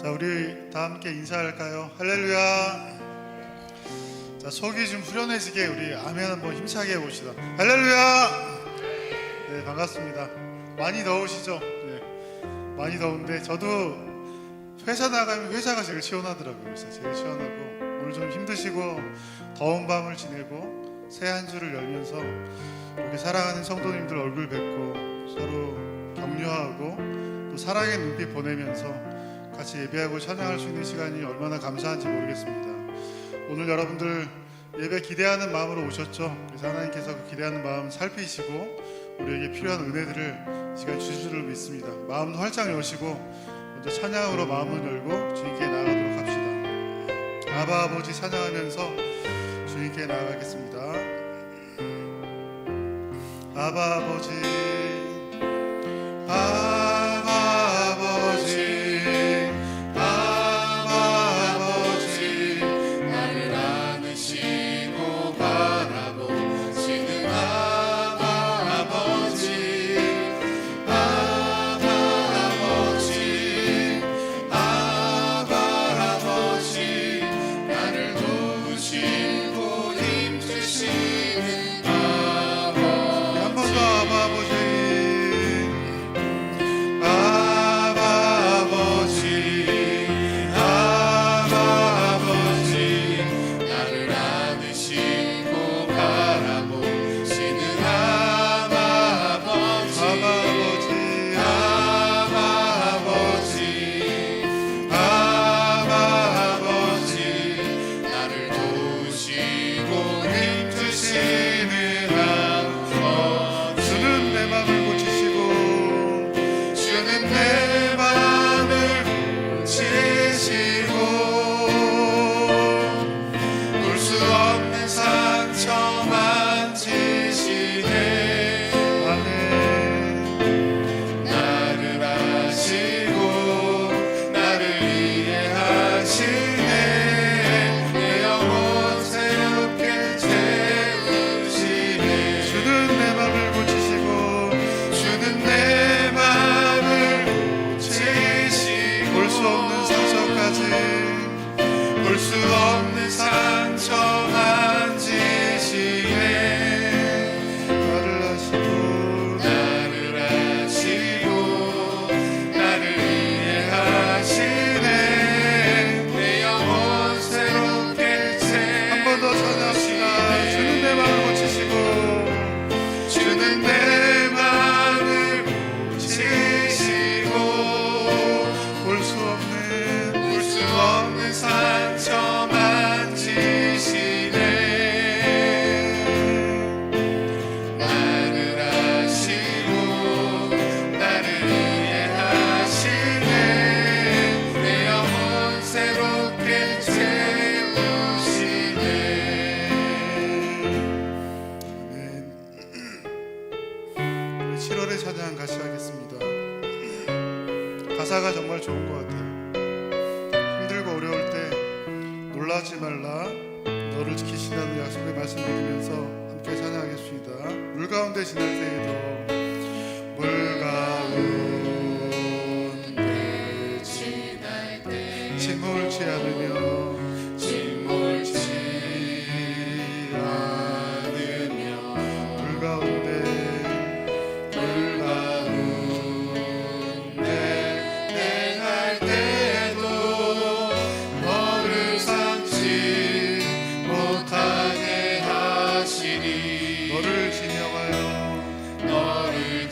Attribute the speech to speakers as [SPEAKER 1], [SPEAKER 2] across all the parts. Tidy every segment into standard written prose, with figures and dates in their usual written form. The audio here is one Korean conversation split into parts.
[SPEAKER 1] 자, 우리 다 함께 인사할까요? 할렐루야. 자, 속이 좀 후련해지게 우리 아멘 한번 힘차게 해봅시다. 할렐루야. 네, 반갑습니다. 많이 더우시죠? 네, 많이 더운데 저도 회사 나가면 회사가 제일 시원하더라고요. 그래서 제일 시원하고, 오늘 좀 힘드시고 더운 밤을 지내고 새 한 주를 열면서 이렇게 사랑하는 성도님들 얼굴 뵙고 서로 격려하고 또 사랑의 눈빛 보내면서 같이 예배하고 찬양할 수 있는 시간이 얼마나 감사한지 모르겠습니다. 오늘 여러분들 예배 기대하는 마음으로 오셨죠? 그래서 하나님께서 그 기대하는 마음 살피시고 우리에게 필요한 은혜들을 이 시간 주실 줄을 믿습니다. 마음도 활짝 여시고 먼저 찬양으로 마음을 열고 주님께 나아가도록 합시다. 아바 아버지 찬양하면서 주님께 나아가겠습니다. 아바 아버지, 아바 아버지, 아바 아버지,
[SPEAKER 2] 나를 안으시고 바라보시는 아바 아버지, 아바 아버지, 아바 아버지, 나를 도우시고 힘주시는 아버지.
[SPEAKER 1] 한 번 더 아바 아버지,
[SPEAKER 2] 나를 안으시고 바라보시는 아바 아버지, 아바 아버지, 아바 아버지, 나를 도우시고 힘주시는 아버지.
[SPEAKER 1] 주는 내 맘을 고치시고,
[SPEAKER 2] 주는 내 맘을 고치시고 볼 수 없는 상처 만지시네.
[SPEAKER 1] 아멘.
[SPEAKER 2] 나를 아시고 나를 이해하시네. 내 영혼 새롭게 채우시네.
[SPEAKER 1] 주는 내 맘을 고치시고,
[SPEAKER 2] 주는 내 맘을 고치시고
[SPEAKER 1] 볼 수 없는 상처까지
[SPEAKER 2] 볼 수 없는 상처 만지시네.
[SPEAKER 1] 나를 아시고,
[SPEAKER 2] 나를 아시고 나를 이해하시네. 내 영혼 새롭게
[SPEAKER 1] 한 번 더 찬양합시다. 주는 내 맘을 고치시고,
[SPEAKER 2] 주는 내 맘을 고치시고
[SPEAKER 1] 볼 수 없는
[SPEAKER 2] 볼 수 없는 상처 만지시네. 나를 아시고 나를 이해하시네. 내 영혼 새롭게 채우시네.
[SPEAKER 1] 아멘. 우리 7월의 찬양 같이 하겠습니다. 가사가 정말 좋은 것 같아요. 힘들고 어려울 때 놀라지 말라, 너를 지키신다는 약속의 말씀 믿으면서 함께 찬양하겠습니다. 물 가운데 지날 때에도, 물 가운데
[SPEAKER 2] 지날 때
[SPEAKER 1] 침몰치 않으며,
[SPEAKER 2] 침몰치 않으며
[SPEAKER 1] 물 가운데
[SPEAKER 2] 물 가운데 행할 때도 너를 삼지 못하게 하시니.
[SPEAKER 1] 너를 진영하여
[SPEAKER 2] 너를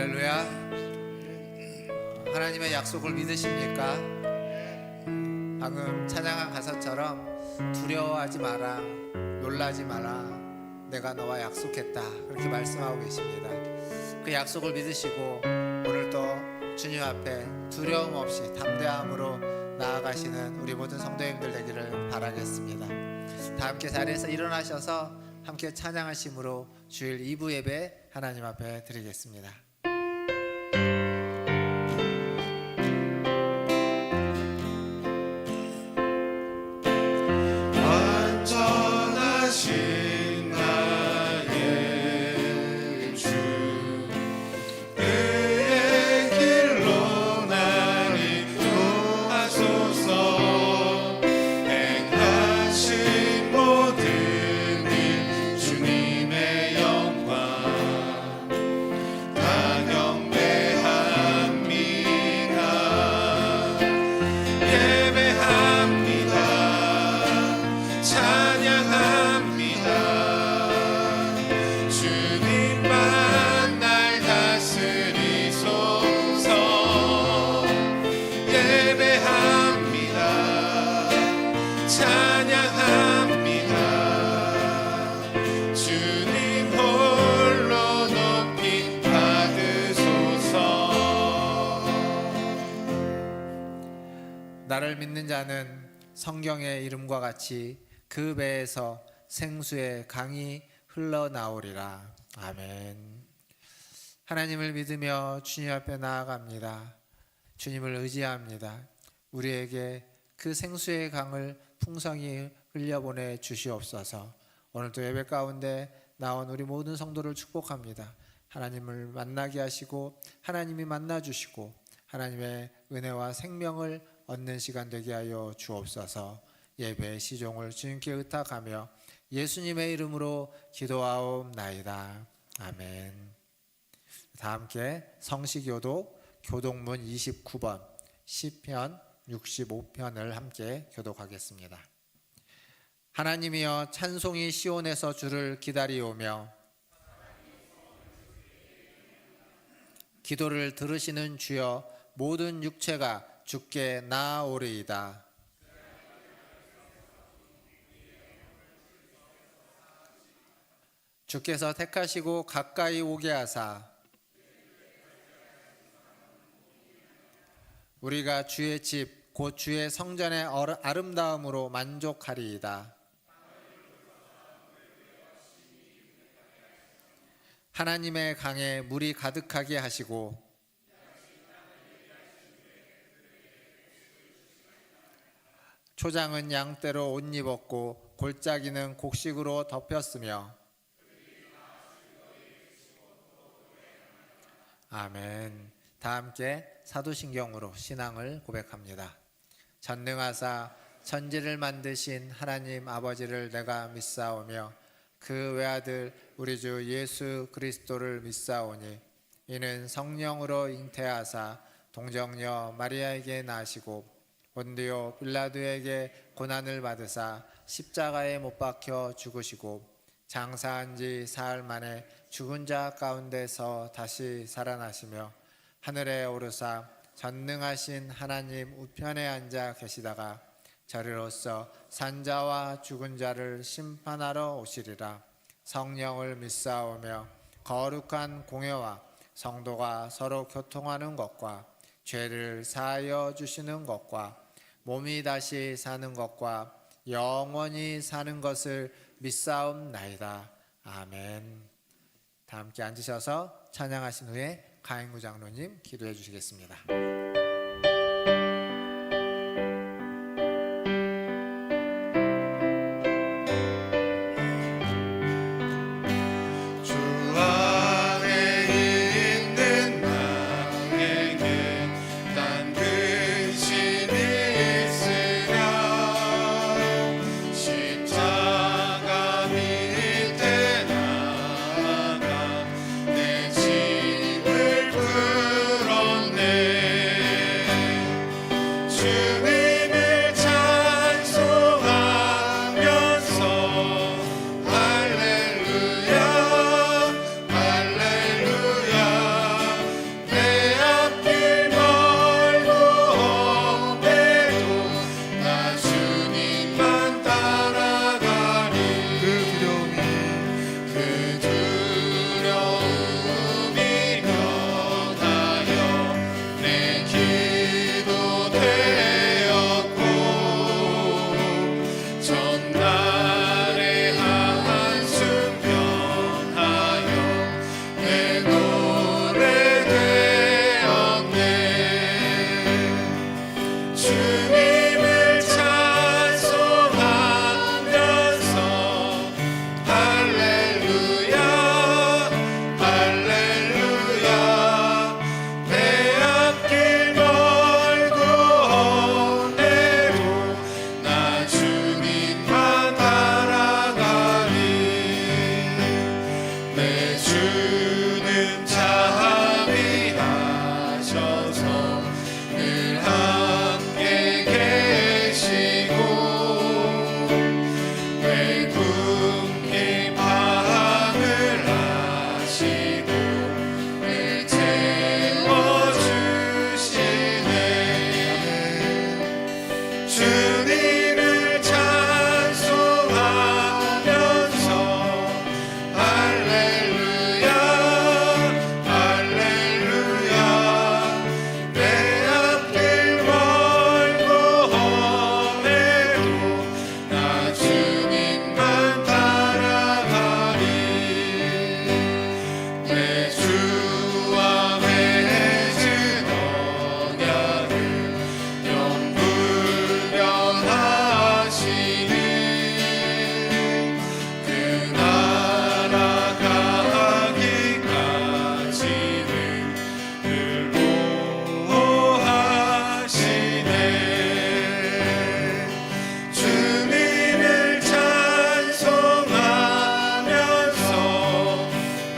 [SPEAKER 3] 할렐루야. 하나님의 약속을 믿으십니까? 방금 찬양한 가사처럼 두려워하지 마라, 놀라지 마라, 내가 너와 약속했다, 그렇게 말씀하고 계십니다. 그 약속을 믿으시고 오늘 또 주님 앞에 두려움 없이 담대함으로 나아가시는 우리 모든 성도님들 되기를 바라겠습니다. 다 함께 자리에서 일어나셔서 함께 찬양하심으로 주일 2부 예배 하나님 앞에 드리겠습니다.
[SPEAKER 2] 완전하신 나의 주 그의 길로 날 인도하소서 행하신 모든 일 주님의 영광 다 경배합니다 예배합니다 찬양합니다 주님만 날 다스리소서 예배합니다 찬양합니다 주님 홀로 높이 받으소서
[SPEAKER 3] 나를 믿는 자는 성경의 이름과 같이 그 배에서 생수의 강이 흘러나오리라. 아멘. 하나님을 믿으며 주님 앞에 나아갑니다. 주님을 의지합니다. 우리에게 그 생수의 강을 풍성히 흘려보내 주시옵소서. 오늘도 예배 가운데 나온 우리 모든 성도를 축복합니다. 하나님을 만나게 하시고 하나님이 만나주시고 하나님의 은혜와 생명을 얻는 시간 되게 하여 주옵소서. 예배의 시종을 주님께 의탁하며 예수님의 이름으로 기도하옵나이다. 아멘. 다 함께 성시교독 교독문 29번 시편 65편을 함께 교독하겠습니다. 하나님이여 찬송이 시온에서 주를 기다리오며 기도를 들으시는 주여 모든 육체가 주께 나아오리이다. 주께서 택하시고 가까이 오게 하사 우리가 주의 집 곧 주의 성전의 아름다움으로 만족하리이다. 하나님의 강에 물이 가득하게 하시고 초장은 양떼로 옷 입었고 골짜기는 곡식으로 덮였으며 아멘. 다 함께 사도신경으로 신앙을 고백합니다. 전능하사 천지를 만드신 하나님 아버지를 내가 믿사오며 그 외아들 우리 주 예수 그리스도를 믿사오니 이는 성령으로 잉태하사 동정녀 마리아에게 나시고 본디오 빌라도에게 고난을 받으사 십자가에 못 박혀 죽으시고 장사한 지 사흘 만에 죽은 자 가운데서 다시 살아나시며 하늘에 오르사 전능하신 하나님 우편에 앉아 계시다가 저리로서 산자와 죽은 자를 심판하러 오시리라. 성령을 믿사오며 거룩한 공회와 성도가 서로 교통하는 것과 죄를 사하여 주시는 것과 몸이 다시 사는 것과 영원히 사는 것을 믿사옵나이다. 아멘. 다 함께 앉으셔서 찬양하신 후에 가인구 장로님 기도해 주시겠습니다.
[SPEAKER 2] 주 안에 있는 나에게 단 근심이 있으랴 십자가 밑에 나아가 내 짐을 풀었네 내 주와 맺은 언약을 영불변하시는 그 나라 가기까지는 늘 보호하시네. 주님을 찬송하면서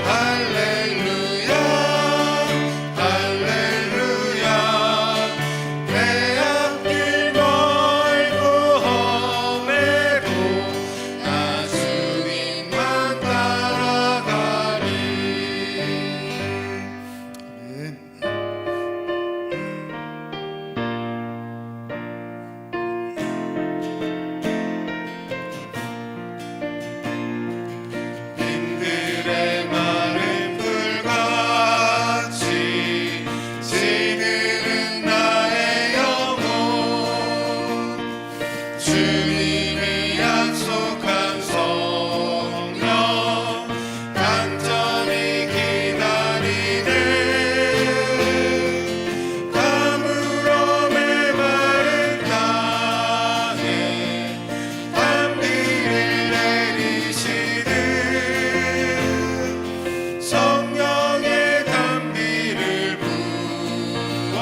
[SPEAKER 2] 할렐루야 할렐루야 내 앞길 멀고 험해도 나 주님만 따라가리.
[SPEAKER 1] 아멘.
[SPEAKER 2] 빈들의 마른 불같이 지르는 나의 영혼 주님이 약속한 성령 간절히 기다리네. 가물어 메마른 땅에 단비를 내리시듯 성령의 단비를 부어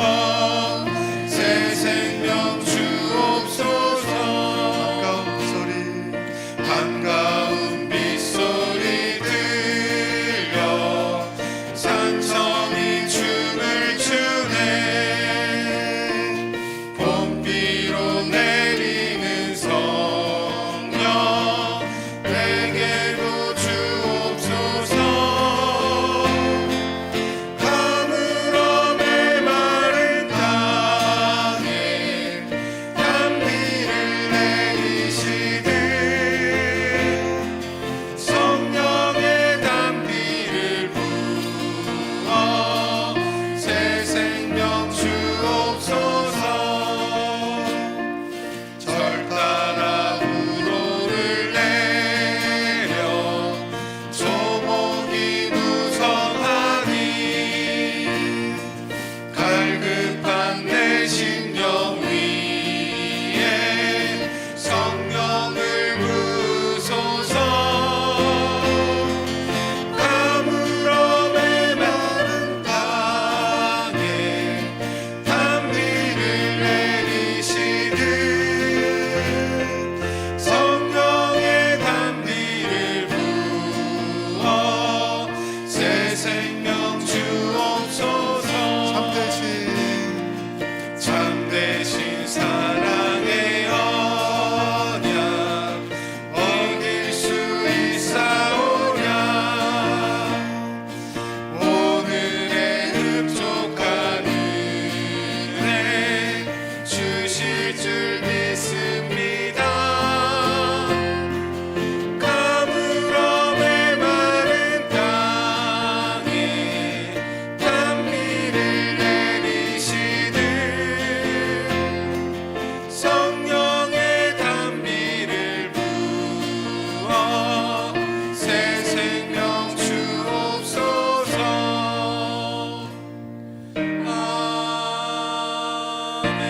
[SPEAKER 2] 새 생명 주옵소서. 반가운 빗소리 들려 산천이 춤을 추네. 봄비로 내리는 성령 내게도 주옵소서. 가물어 메마른 땅에 단비를 내리시듯 성령의 단비를 부어 새 생명 주옵소서. 절 따라 우로를 내려 조목이 무성하니 갈급한 내 심령 위에 성령을 부소서. 가물어 메마른 땅에 단비를 내리시듯 성령의 단비를 부어 새 생명 주옵소서. 참되신 사랑의 언약 어길 수 있사오랴. 오늘의 흡족한 은혜 주실 줄 믿습니다. 가물어 메마른 땅에 단비를 내리시듯 성령의 단비를 부어 새 생명 주옵소서. 아멘.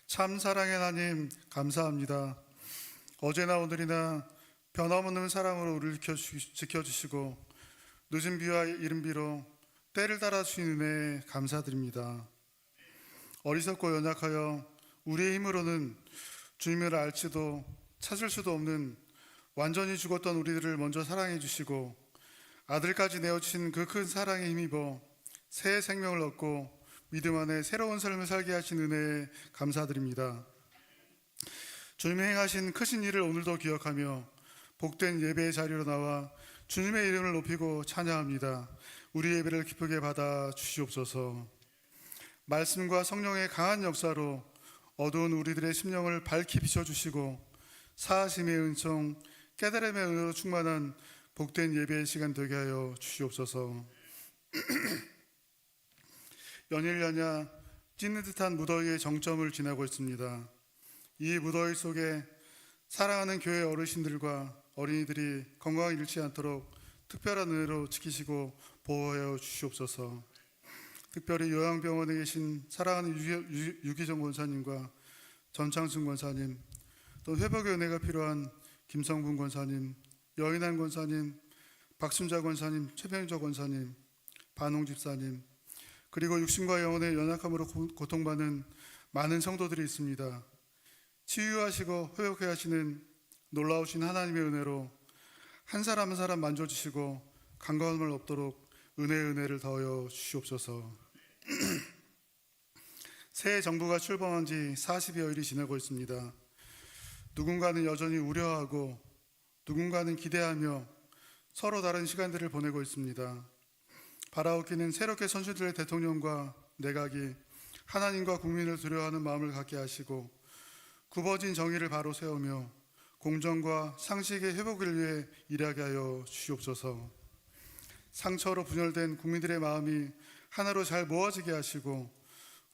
[SPEAKER 1] 참 사랑의 하나님 감사합니다. 어제나 오늘이나 변함없는 사랑으로 우리를 지켜주시고 늦은 비와 이른 비로 때를 따라 주신 은혜에 감사드립니다. 어리석고 연약하여 우리의 힘으로는 주님을 알지도 찾을 수도 없는 완전히 죽었던 우리들을 먼저 사랑해 주시고 아들까지 내어주신 그 큰 사랑에 힘입어 새 생명을 얻고 믿음 안에 새로운 삶을 살게 하신 은혜에 감사드립니다. 주님이 행하신 크신 일을 오늘도 기억하며 복된 예배의 자리로 나와 주님의 이름을 높이고 찬양합니다. 우리 예배를 기쁘게 받아 주시옵소서. 말씀과 성령의 강한 역사로 어두운 우리들의 심령을 밝히 비춰주시고 사하심의 은총, 깨달음의 은혜로 충만한 복된 예배의 시간 되게 하여 주시옵소서. 연일연야 찢는 듯한 무더위의 정점을 지나고 있습니다. 이 무더위 속에 사랑하는 교회 어르신들과 어린이들이 건강을 잃지 않도록 특별한 은혜로 지키시고 보호하여 주시옵소서. 특별히 요양병원에 계신 사랑하는 유기정 권사님과 전창순 권사님, 또 회복의 은혜가 필요한 김성분 권사님, 여인한 권사님, 박순자 권사님, 최병조 권사님, 반홍 집사님, 그리고 육신과 영혼의 연약함으로 고통받는 많은 성도들이 있습니다. 치유하시고 회복해 하시는 놀라우신 하나님의 은혜로 한 사람 한 사람 만져주시고 간과함을 없도록 은혜를 더하여 주시옵소서. 새 정부가 출범한 지 40여일이 지나고 있습니다. 누군가는 여전히 우려하고 누군가는 기대하며 서로 다른 시간들을 보내고 있습니다. 바라옵기는 새롭게 선출될 대통령과 내각이 하나님과 국민을 두려워하는 마음을 갖게 하시고 굽어진 정의를 바로 세우며 공정과 상식의 회복을 위해 일하게 하여 주시옵소서. 상처로 분열된 국민들의 마음이 하나로 잘 모아지게 하시고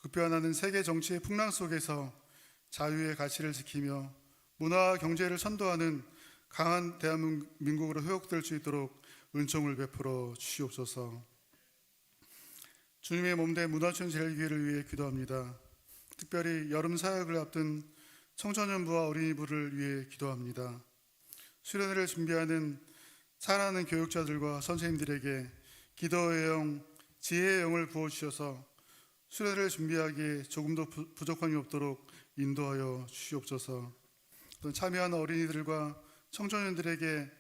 [SPEAKER 1] 급변하는 세계 정치의 풍랑 속에서 자유의 가치를 지키며 문화와 경제를 선도하는 강한 대한민국으로 회복될 수 있도록 은총을 베풀어 주시옵소서. 주님의 몸된 문화촌 제일교회를 위해 기도합니다. 특별히 여름 사역을 앞둔 청소년부와 어린이부를 위해 기도합니다. 수련회를 준비하는 사랑하는 교육자들과 선생님들에게 기도의 영, 지혜의 영을 부어주셔서 수련회를 준비하기에 조금도 부족함이 없도록 인도하여 주시옵소서. 또 참여하는 어린이들과 청소년들에게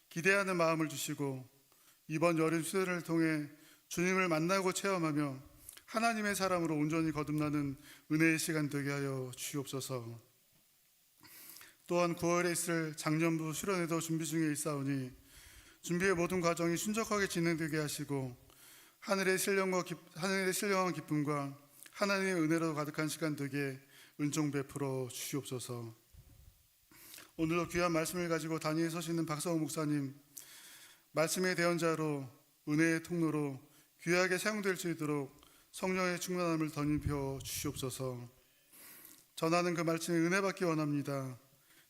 [SPEAKER 1] 기대하는 마음을 주시고 이번 여름 수련회를 통해 주님을 만나고 체험하며 하나님의 사람으로 온전히 거듭나는 은혜의 시간 되게 하여 주시옵소서. 또한 9월에 있을 작년부 수련회도 준비 중에 있사오니 준비의 모든 과정이 순적하게 진행되게 하시고 하늘의 신령한 기쁨과 하나님의 은혜로 가득한 시간 되게 은총 베풀어 주시옵소서. 오늘도 귀한 말씀을 가지고 단위에 서시는 박성호 목사님, 말씀의 대언자로 은혜의 통로로 귀하게 사용될 수 있도록 성령의 충만함을 덧입혀 주시옵소서. 전하는 그 말씀에 은혜 받기 원합니다.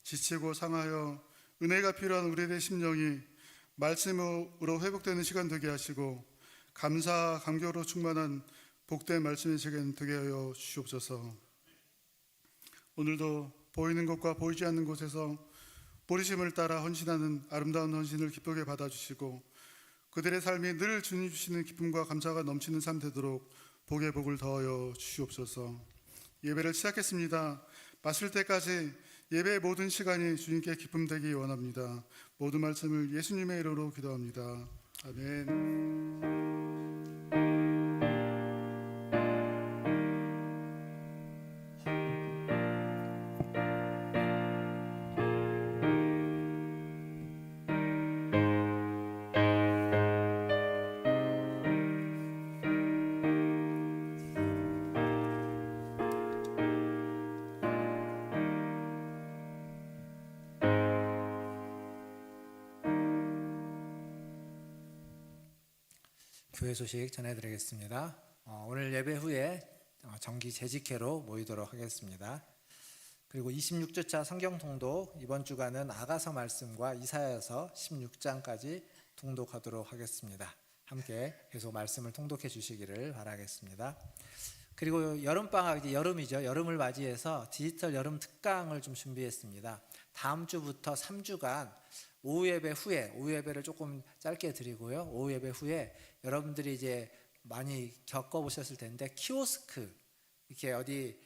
[SPEAKER 1] 지치고 상하여 은혜가 필요한 우리의 심령이 말씀으로 회복되는 시간 되게 하시고 감사 감격으로 충만한 복된 말씀의 시간 되게 하여 주시옵소서. 오늘도 보이는 것과 보이지 않는 곳에서 보리심을 따라 헌신하는 아름다운 헌신을 기쁘게 받아주시고 그들의 삶이 늘 주님 주시는 기쁨과 감사가 넘치는 삶 되도록 복의 복을 더하여 주시옵소서. 예배를 시작했습니다. 마칠 때까지 예배의 모든 시간이 주님께 기쁨 되기 원합니다. 모든 말씀을 예수님의 이름으로 기도합니다. 아멘.
[SPEAKER 3] 교회 소식 전해드리겠습니다. 오늘 예배 후에 정기 재직회로 모이도록 하겠습니다. 그리고 26주차 성경 통독 이번 주간은 아가서 말씀과 이사야서 16장까지 통독하도록 하겠습니다. 함께 계속 말씀을 통독해 주시기를 바라겠습니다. 그리고 여름방학, 이제 여름이죠. 여름을 맞이해서 디지털 여름 특강을 좀 준비했습니다. 다음 주부터 3주간 오후 예배 후에, 오후 예배를 조금 짧게 드리고요. 오후 예배 후에 여러분들이 이제 많이 겪어보셨을 텐데 키오스크, 이렇게 어디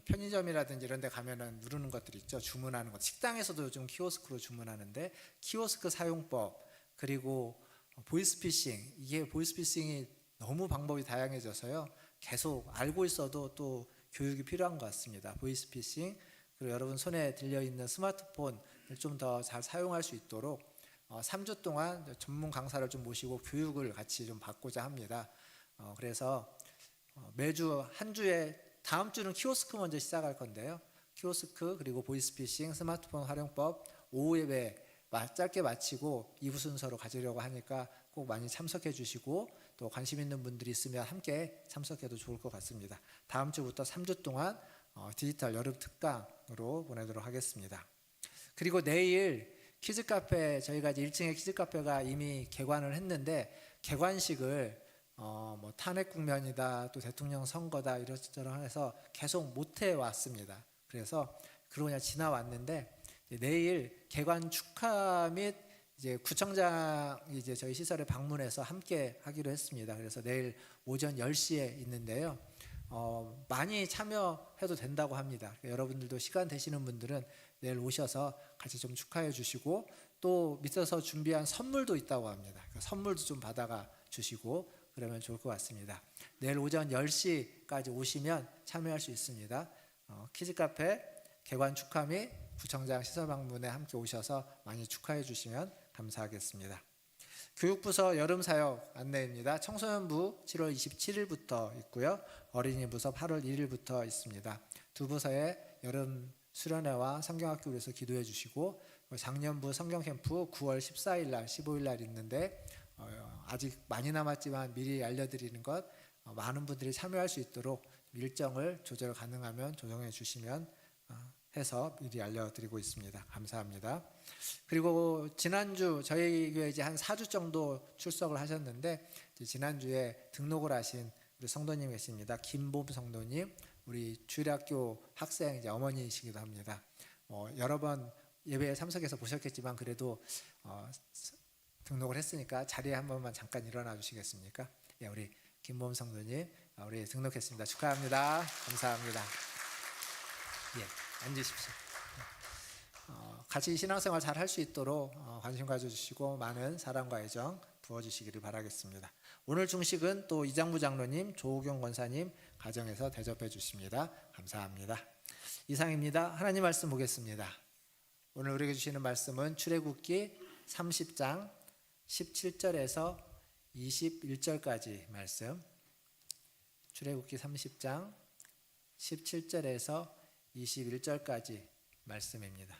[SPEAKER 3] 편의점이라든지 이런 데 가면은 누르는 것들 있죠. 주문하는 것. 식당에서도 요즘 키오스크로 주문하는데 키오스크 사용법, 그리고 보이스피싱, 이게 보이스피싱이 너무 방법이 다양해져서요. 계속 알고 있어도 또 교육이 필요한 것 같습니다. 보이스피싱, 그리고 여러분 손에 들려있는 스마트폰을 좀 더 잘 사용할 수 있도록 3주 동안 전문 강사를 좀 모시고 교육을 같이 좀 받고자 합니다. 그래서 매주 한 주에, 다음 주는 키오스크 먼저 시작할 건데요. 키오스크, 그리고 보이스피싱, 스마트폰 활용법, 오후 예배 짧게 마치고 2부 순서로 가지려고 하니까 꼭 많이 참석해 주시고 또 관심 있는 분들이 있으면 함께 참석해도 좋을 것 같습니다. 다음 주부터 3주 동안 디지털 여름 특강으로 보내도록 하겠습니다. 그리고 내일 키즈 카페, 저희가 이제 1층에 키즈 카페가 이미 개관을 했는데 개관식을 뭐 탄핵 국면이다, 또 대통령 선거다 이런저런 해서 계속 못 해왔습니다. 그래서 그러고 그냥 지나왔는데 내일 개관 축하 및 이제 구청장 이제 저희 시설에 방문해서 함께 하기로 했습니다. 그래서 내일 오전 10시에 있는데요. 많이 참여해도 된다고 합니다. 그러니까 여러분들도 시간 되시는 분들은 내일 오셔서 같이 좀 축하해 주시고 또 밑에서 준비한 선물도 있다고 합니다. 그러니까 선물도 좀 받아가 주시고 그러면 좋을 것 같습니다. 내일 오전 10시까지 오시면 참여할 수 있습니다. 키즈카페 개관 축하 및 구청장 시설 방문에 함께 오셔서 많이 축하해 주시면 감사하겠습니다. 교육부서 여름사역 안내입니다. 청소년부 7월 27일부터 있고요. 어린이부서 8월 1일부터 있습니다. 두 부서의 여름 수련회와 성경학교에서 기도해 주시고 작년부 성경캠프 9월 14일 날 15일 날 있는데 아직 많이 남았지만 미리 알려드리는 것 많은 분들이 참여할 수 있도록 일정을 조절 가능하면 조정해 주시면 해서 미리 알려드리고 있습니다. 감사합니다. 그리고 지난주 저희 교회 이제 한 4주 정도 출석을 하셨는데 지난주에 등록을 하신 우리 성도님 계십니다. 김봄 성도님, 우리 주일학교 학생 이제 어머니이시기도 합니다. 여러 번 예배에 참석해서 보셨겠지만 그래도 등록을 했으니까 자리에 한 번만 잠깐 일어나 주시겠습니까? 예, 우리 김봄 성도님, 우리 등록했습니다. 축하합니다. 감사합니다. 예. 앉으십시오. 같이 신앙생활 잘 할 수 있도록 관심 가져주시고 많은 사랑과 애정 부어주시기를 바라겠습니다. 오늘 중식은 또 이장부 장로님, 조우경 권사님 가정에서 대접해 주십니다. 감사합니다. 이상입니다. 하나님 말씀 보겠습니다. 오늘 우리에게 주시는 말씀은 출애굽기 30장 17절에서 21절까지 말씀. 출애굽기 30장 17절에서 21절까지 말씀입니다.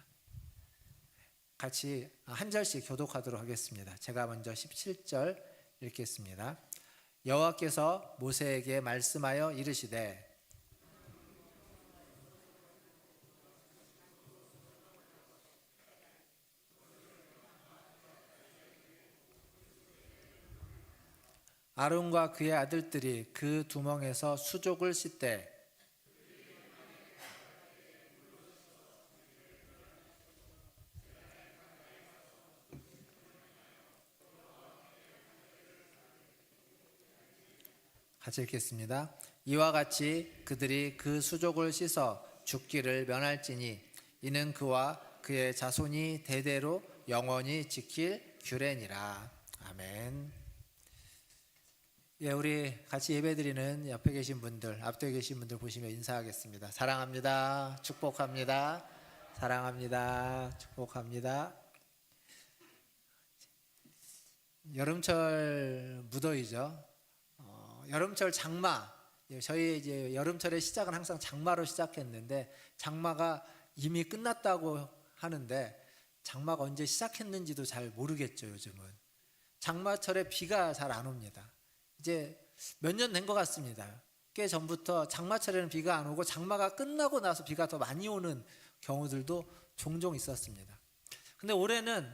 [SPEAKER 3] 같이 한 절씩 교독하도록 하겠습니다. 제가 먼저 17절 읽겠습니다. 여호와께서 모세에게 말씀하여 이르시되 아론과 그의 아들들이 그 두멍에서 수족을 씻되 같이 읽겠습니다. 이와 같이 그들이 그 수족을 씻어 죽기를 면할지니 이는 그와 그의 자손이 대대로 영원히 지킬 규례니라. 아멘. 예, 우리 같이 예배드리는 옆에 계신 분들, 앞에 계신 분들 보시면 인사하겠습니다. 사랑합니다. 축복합니다. 사랑합니다. 축복합니다. 여름철 무더위죠. 여름철 장마, 저희 이제 여름철의 시작은 항상 장마로 시작했는데 장마가 이미 끝났다고 하는데 장마가 언제 시작했는지도 잘 모르겠죠. 요즘은 장마철에 비가 잘 안 옵니다. 이제 몇 년 된 것 같습니다. 꽤 전부터 장마철에는 비가 안 오고 장마가 끝나고 나서 비가 더 많이 오는 경우들도 종종 있었습니다. 근데 올해는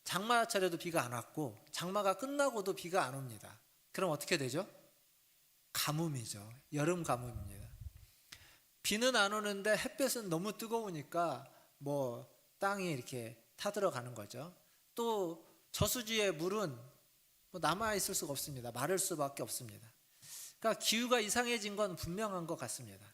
[SPEAKER 3] 장마철에도 비가 안 왔고 장마가 끝나고도 비가 안 옵니다. 그럼 어떻게 되죠? 가뭄이죠. 여름 가뭄입니다. 비는 안 오는데 햇볕은 너무 뜨거우니까 뭐 땅이 이렇게 타들어가는 거죠. 또 저수지의 물은 뭐 남아 있을 수가 없습니다. 마를 수밖에 없습니다. 그러니까 기후가 이상해진 건 분명한 것 같습니다.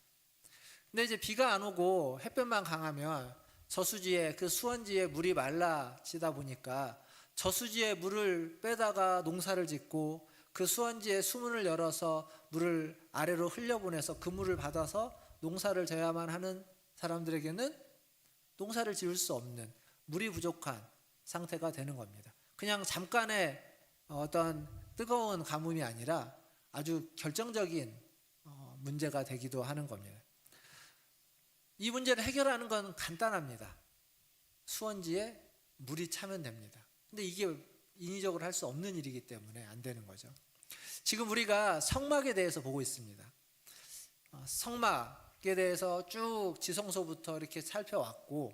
[SPEAKER 3] 근데 이제 비가 안 오고 햇볕만 강하면 저수지에 그 수원지에 물이 말라지다 보니까 저수지에 물을 빼다가 농사를 짓고 그 수원지에 수문을 열어서 물을 아래로 흘려보내서 그 물을 받아서 농사를 져야만 하는 사람들에게는 농사를 지을 수 없는 물이 부족한 상태가 되는 겁니다. 그냥 잠깐의 어떤 뜨거운 가뭄이 아니라 아주 결정적인 문제가 되기도 하는 겁니다. 이 문제를 해결하는 건 간단합니다. 수원지에 물이 차면 됩니다. 근데 이게 인위적으로 할 수 없는 일이기 때문에 안 되는 거죠. 지금 우리가 성막에 대해서 보고 있습니다. 성막에 대해서 쭉 지성소부터 이렇게 살펴왔고,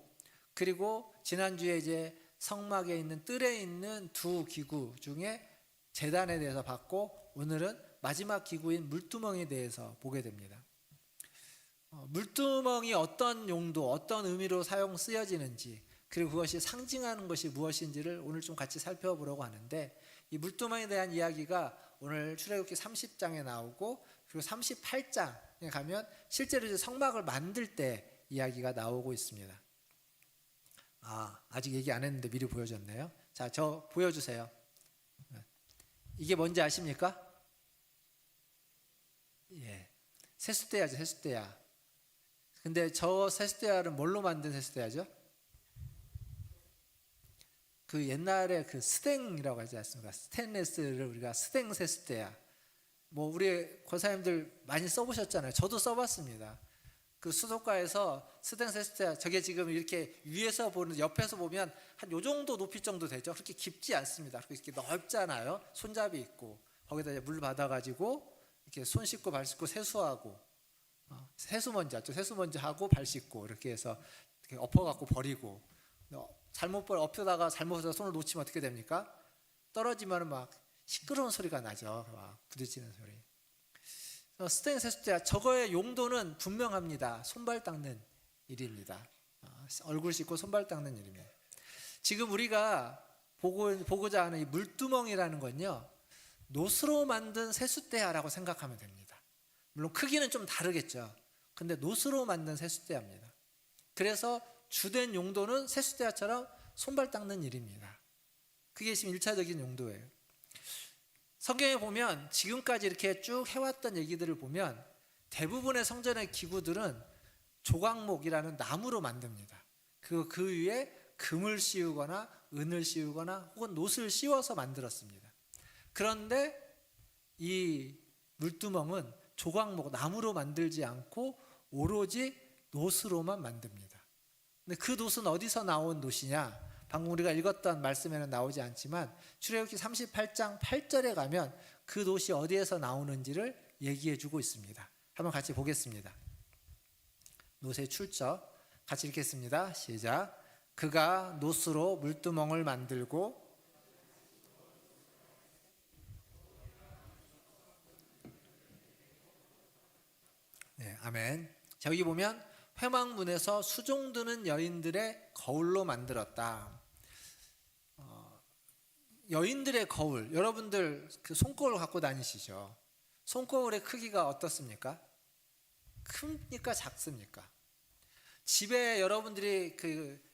[SPEAKER 3] 그리고 지난주에 이제 성막에 있는 뜰에 있는 두 기구 중에 제단에 대해서 봤고, 오늘은 마지막 기구인 물두멍에 대해서 보게 됩니다. 물두멍이 어떤 용도, 어떤 의미로 쓰여지는지, 그리고 그것이 상징하는 것이 무엇인지를 오늘 좀 같이 살펴보려고 하는데, 이 물두멍에 대한 이야기가 오늘 출애굽기 30장에 나오고, 그리고 38장에 가면 실제로 이제 성막을 만들 때 이야기가 나오고 있습니다. 아직 얘기 안 했는데 미리 보여줬네요. 자, 저 보여주세요. 이게 뭔지 아십니까? 예, 세숫대야죠, 세숫대야. 근데 저 세숫대야는 뭘로 만든 세숫대야죠? 그 옛날에 그 스댕이라고 하지 않습니까? 스테인레스를 우리가 스댕 세숫대야. 뭐 우리 권사님들 많이 써보셨잖아요. 저도 써봤습니다. 그 수도가에서 스댕 세숫대야, 저게 지금 이렇게 위에서 보는, 옆에서 보면 한 요 정도 높이 정도 되죠. 그렇게 깊지 않습니다. 이렇게 넓잖아요. 손잡이 있고, 거기다 이제 물 받아가지고 이렇게 손 씻고 발 씻고 세수하고, 세수먼지 하죠. 세수먼지 하고 발 씻고 이렇게 해서 이렇게 엎어갖고 버리고, 엎혀다가 잘못해서 손을 놓치면 어떻게 됩니까? 떨어지면 막 시끄러운 소리가 나죠. 막 부딪히는 소리. 스테인 세숫대야, 저거의 용도는 분명합니다. 손발 닦는 일입니다. 얼굴 씻고 손발 닦는 일입니다. 지금 우리가 보고자 하는 이 물두멍이라는 건요, 노스로 만든 세숫대야라고 생각하면 됩니다. 물론 크기는 좀 다르겠죠. 근데 노스로 만든 세숫대야입니다. 그래서 주된 용도는 세숫대야처럼 손발 닦는 일입니다. 그게 지금 1차적인 용도예요. 성경에 보면 지금까지 이렇게 쭉 해왔던 얘기들을 보면 대부분의 성전의 기구들은 조각목이라는 나무로 만듭니다. 그 위에 금을 씌우거나 은을 씌우거나 혹은 노스를 씌워서 만들었습니다. 그런데 이 물두멍은 조각목, 나무로 만들지 않고 오로지 노스로만 만듭니다. 근데 그 놋은 어디서 나온 놋이냐? 방금 우리가 읽었던 말씀에는 나오지 않지만 출애굽기 38장 8절에 가면 그 놋이 어디에서 나오는지를 얘기해 주고 있습니다. 한번 같이 보겠습니다. 놋의 출처 같이 읽겠습니다. 시작. 그가 놋으로 물두멍을 만들고, 네, 아멘. 자, 여기 보면 회막문에서 수종드는 여인들의 거울로 만들었다. 여인들의 거울, 여러분들 그 손거울 갖고 다니시죠? 손거울의 크기가 어떻습니까? 큽니까, 작습니까? 집에 여러분들이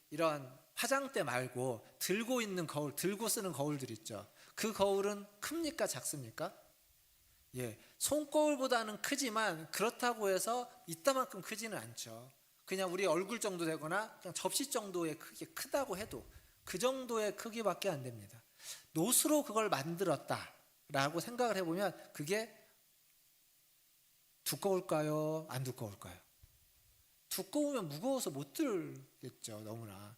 [SPEAKER 3] 이런 화장대 말고 들고 있는 거울, 들고 쓰는 거울들 있죠? 그 거울은 큽니까, 작습니까? 예, 손거울보다는 크지만 그렇다고 해서 이따만큼 크지는 않죠. 그냥 우리 얼굴 정도 되거나 그냥 접시 정도의 크기, 크다고 해도 그 정도의 크기밖에 안 됩니다. 놋으로 그걸 만들었다라고 생각을 해보면 그게 두꺼울까요? 안 두꺼울까요? 두꺼우면 무거워서 못 들겠죠. 너무나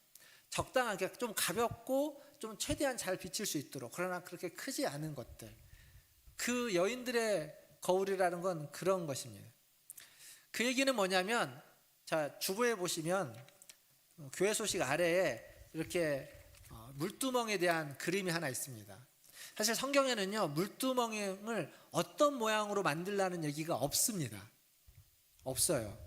[SPEAKER 3] 적당하게 좀 가볍고 좀 최대한 잘 비칠 수 있도록, 그러나 그렇게 크지 않은 것들, 그 여인들의 거울이라는 건 그런 것입니다. 그 얘기는 뭐냐면, 자, 주보에 보시면 교회 소식 아래에 이렇게 물두멍에 대한 그림이 하나 있습니다. 사실 성경에는요, 물두멍을 어떤 모양으로 만들라는 얘기가 없습니다. 없어요.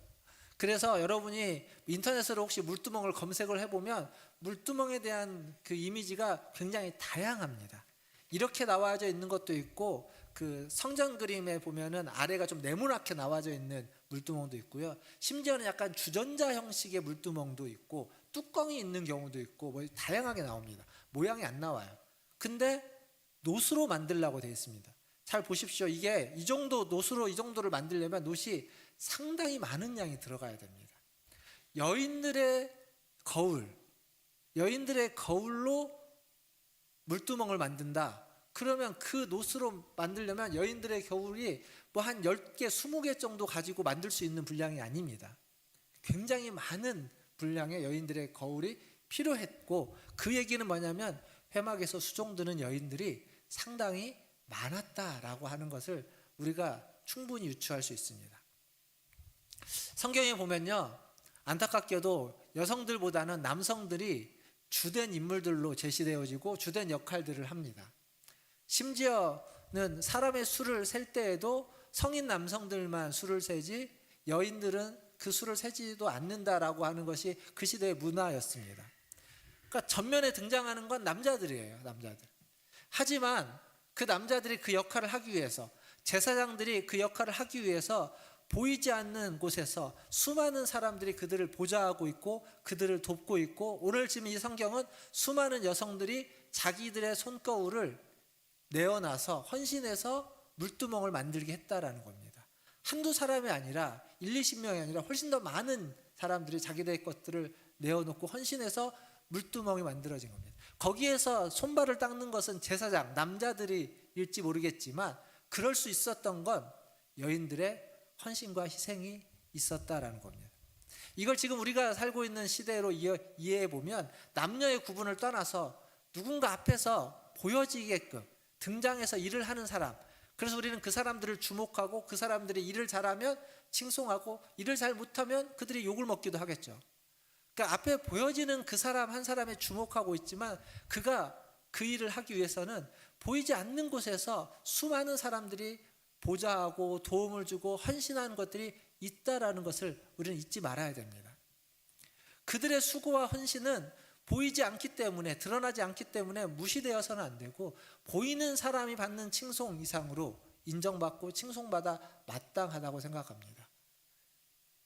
[SPEAKER 3] 그래서 여러분이 인터넷으로 혹시 물두멍을 검색을 해보면 물두멍에 대한 그 이미지가 굉장히 다양합니다. 이렇게 나와져 있는 것도 있고, 그 성전 그림에 보면은 아래가 좀 네모나게 나와져 있는 물두멍도 있고요. 심지어는 약간 주전자 형식의 물두멍도 있고, 뚜껑이 있는 경우도 있고, 뭐 다양하게 나옵니다. 모양이 안 나와요. 근데 놋으로 만들라고 되어 있습니다. 잘 보십시오. 이게 이 정도 놋으로 이 정도를 만들려면 놋이 상당히 많은 양이 들어가야 됩니다. 여인들의 거울로 물두멍을 만든다. 그러면 그 놋으로 만들려면 여인들의 거울이 뭐 한 10개, 20개 정도 가지고 만들 수 있는 분량이 아닙니다. 굉장히 많은 분량의 여인들의 거울이 필요했고, 그 얘기는 뭐냐면 회막에서 수종드는 여인들이 상당히 많았다라고 하는 것을 우리가 충분히 유추할 수 있습니다. 성경에 보면요, 안타깝게도 여성들보다는 남성들이 주된 인물들로 제시되어지고 주된 역할들을 합니다. 심지어는 사람의 수를 셀 때에도 성인 남성들만 수를 세지 여인들은 그 수를 세지도 않는다라고 하는 것이 그 시대의 문화였습니다. 그러니까 전면에 등장하는 건 남자들이에요, 남자들. 하지만 그 남자들이 그 역할을 하기 위해서, 제사장들이 그 역할을 하기 위해서 보이지 않는 곳에서 수많은 사람들이 그들을 보좌하고 있고 그들을 돕고 있고, 오늘 지금 이 성경은 수많은 여성들이 자기들의 손거울을 내어놔서 헌신해서 물두멍을 만들게 했다라는 겁니다. 한두 사람이 아니라 1, 20명이 아니라 훨씬 더 많은 사람들이 자기들의 것들을 내어놓고 헌신해서 물두멍이 만들어진 겁니다. 거기에서 손발을 닦는 것은 제사장, 남자들일지 모르겠지만 그럴 수 있었던 건 여인들의 헌신과 희생이 있었다라는 겁니다. 이걸 지금 우리가 살고 있는 시대로 이해해 보면 남녀의 구분을 떠나서 누군가 앞에서 보여지게끔 등장해서 일을 하는 사람, 그래서 우리는 그 사람들을 주목하고 그 사람들이 일을 잘하면 칭송하고 일을 잘 못하면 그들이 욕을 먹기도 하겠죠. 그러니까 앞에 보여지는 그 사람 한 사람에 주목하고 있지만 그가 그 일을 하기 위해서는 보이지 않는 곳에서 수많은 사람들이 보좌하고 도움을 주고 헌신하는 것들이 있다라는 것을 우리는 잊지 말아야 됩니다. 그들의 수고와 헌신은 보이지 않기 때문에, 드러나지 않기 때문에 무시되어서는 안 되고, 보이는 사람이 받는 칭송 이상으로 인정받고 칭송받아 마땅하다고 생각합니다.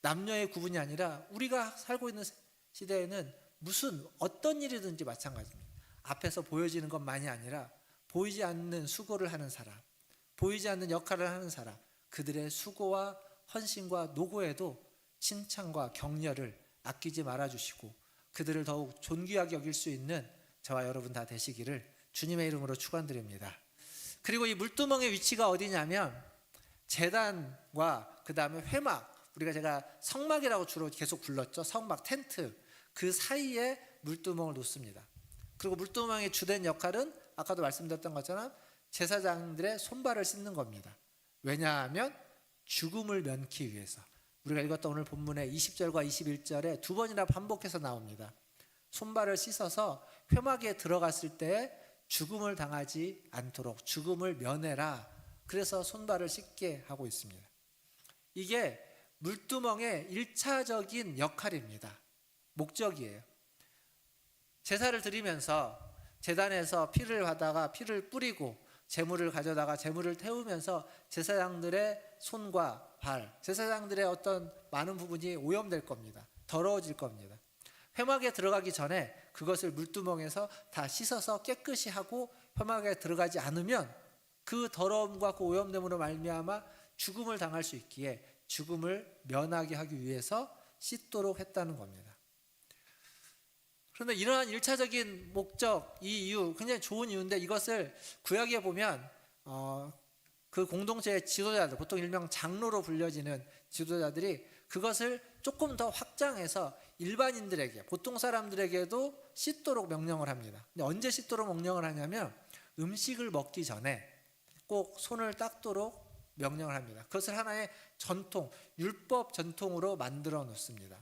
[SPEAKER 3] 남녀의 구분이 아니라 우리가 살고 있는 시대에는 무슨 어떤 일이든지 마찬가지입니다. 앞에서 보여지는 것만이 아니라 보이지 않는 수고를 하는 사람, 보이지 않는 역할을 하는 사람, 그들의 수고와 헌신과 노고에도 칭찬과 격려를 아끼지 말아주시고 그들을 더욱 존귀하게 여길 수 있는 저와 여러분 다 되시기를 주님의 이름으로 축원드립니다. 그리고 이 물두멍의 위치가 어디냐면 제단과 그 다음에 회막, 제가 성막이라고 주로 계속 불렀죠. 성막, 텐트, 그 사이에 물두멍을 놓습니다. 그리고 물두멍의 주된 역할은 아까도 말씀드렸던 것처럼 제사장들의 손발을 씻는 겁니다. 왜냐하면 죽음을 면키 위해서. 우리가 읽었던 오늘 본문의 20절과 21절에 두 번이나 반복해서 나옵니다. 손발을 씻어서 회막에 들어갔을 때 죽음을 당하지 않도록 죽음을 면해라. 그래서 손발을 씻게 하고 있습니다. 이게 물두멍의 1차적인 역할입니다. 목적이에요. 제사를 드리면서 제단에서 피를 받다가 피를 뿌리고 제물을 가져다가 제물을 태우면서 제사장들의 손과 발, 제사장들의 어떤 많은 부분이 오염될 겁니다. 더러워질 겁니다. 회막에 들어가기 전에 그것을 물두멍에서 다 씻어서 깨끗이 하고 회막에 들어가지 않으면 그 더러움과 그 오염됨으로 말미암아 죽음을 당할 수 있기에 죽음을 면하게 하기 위해서 씻도록 했다는 겁니다. 그런데 이러한 1차적인 목적, 이 이유 굉장히 좋은 이유인데 이것을 구약에 보면 그 공동체의 지도자들, 보통 일명 장로로 불려지는 지도자들이 그것을 조금 더 확장해서 일반인들에게, 보통 사람들에게도 씻도록 명령을 합니다. 근데 언제 씻도록 명령을 하냐면 음식을 먹기 전에 꼭 손을 닦도록 명령을 합니다. 그것을 하나의 전통, 율법 전통으로 만들어 놓습니다.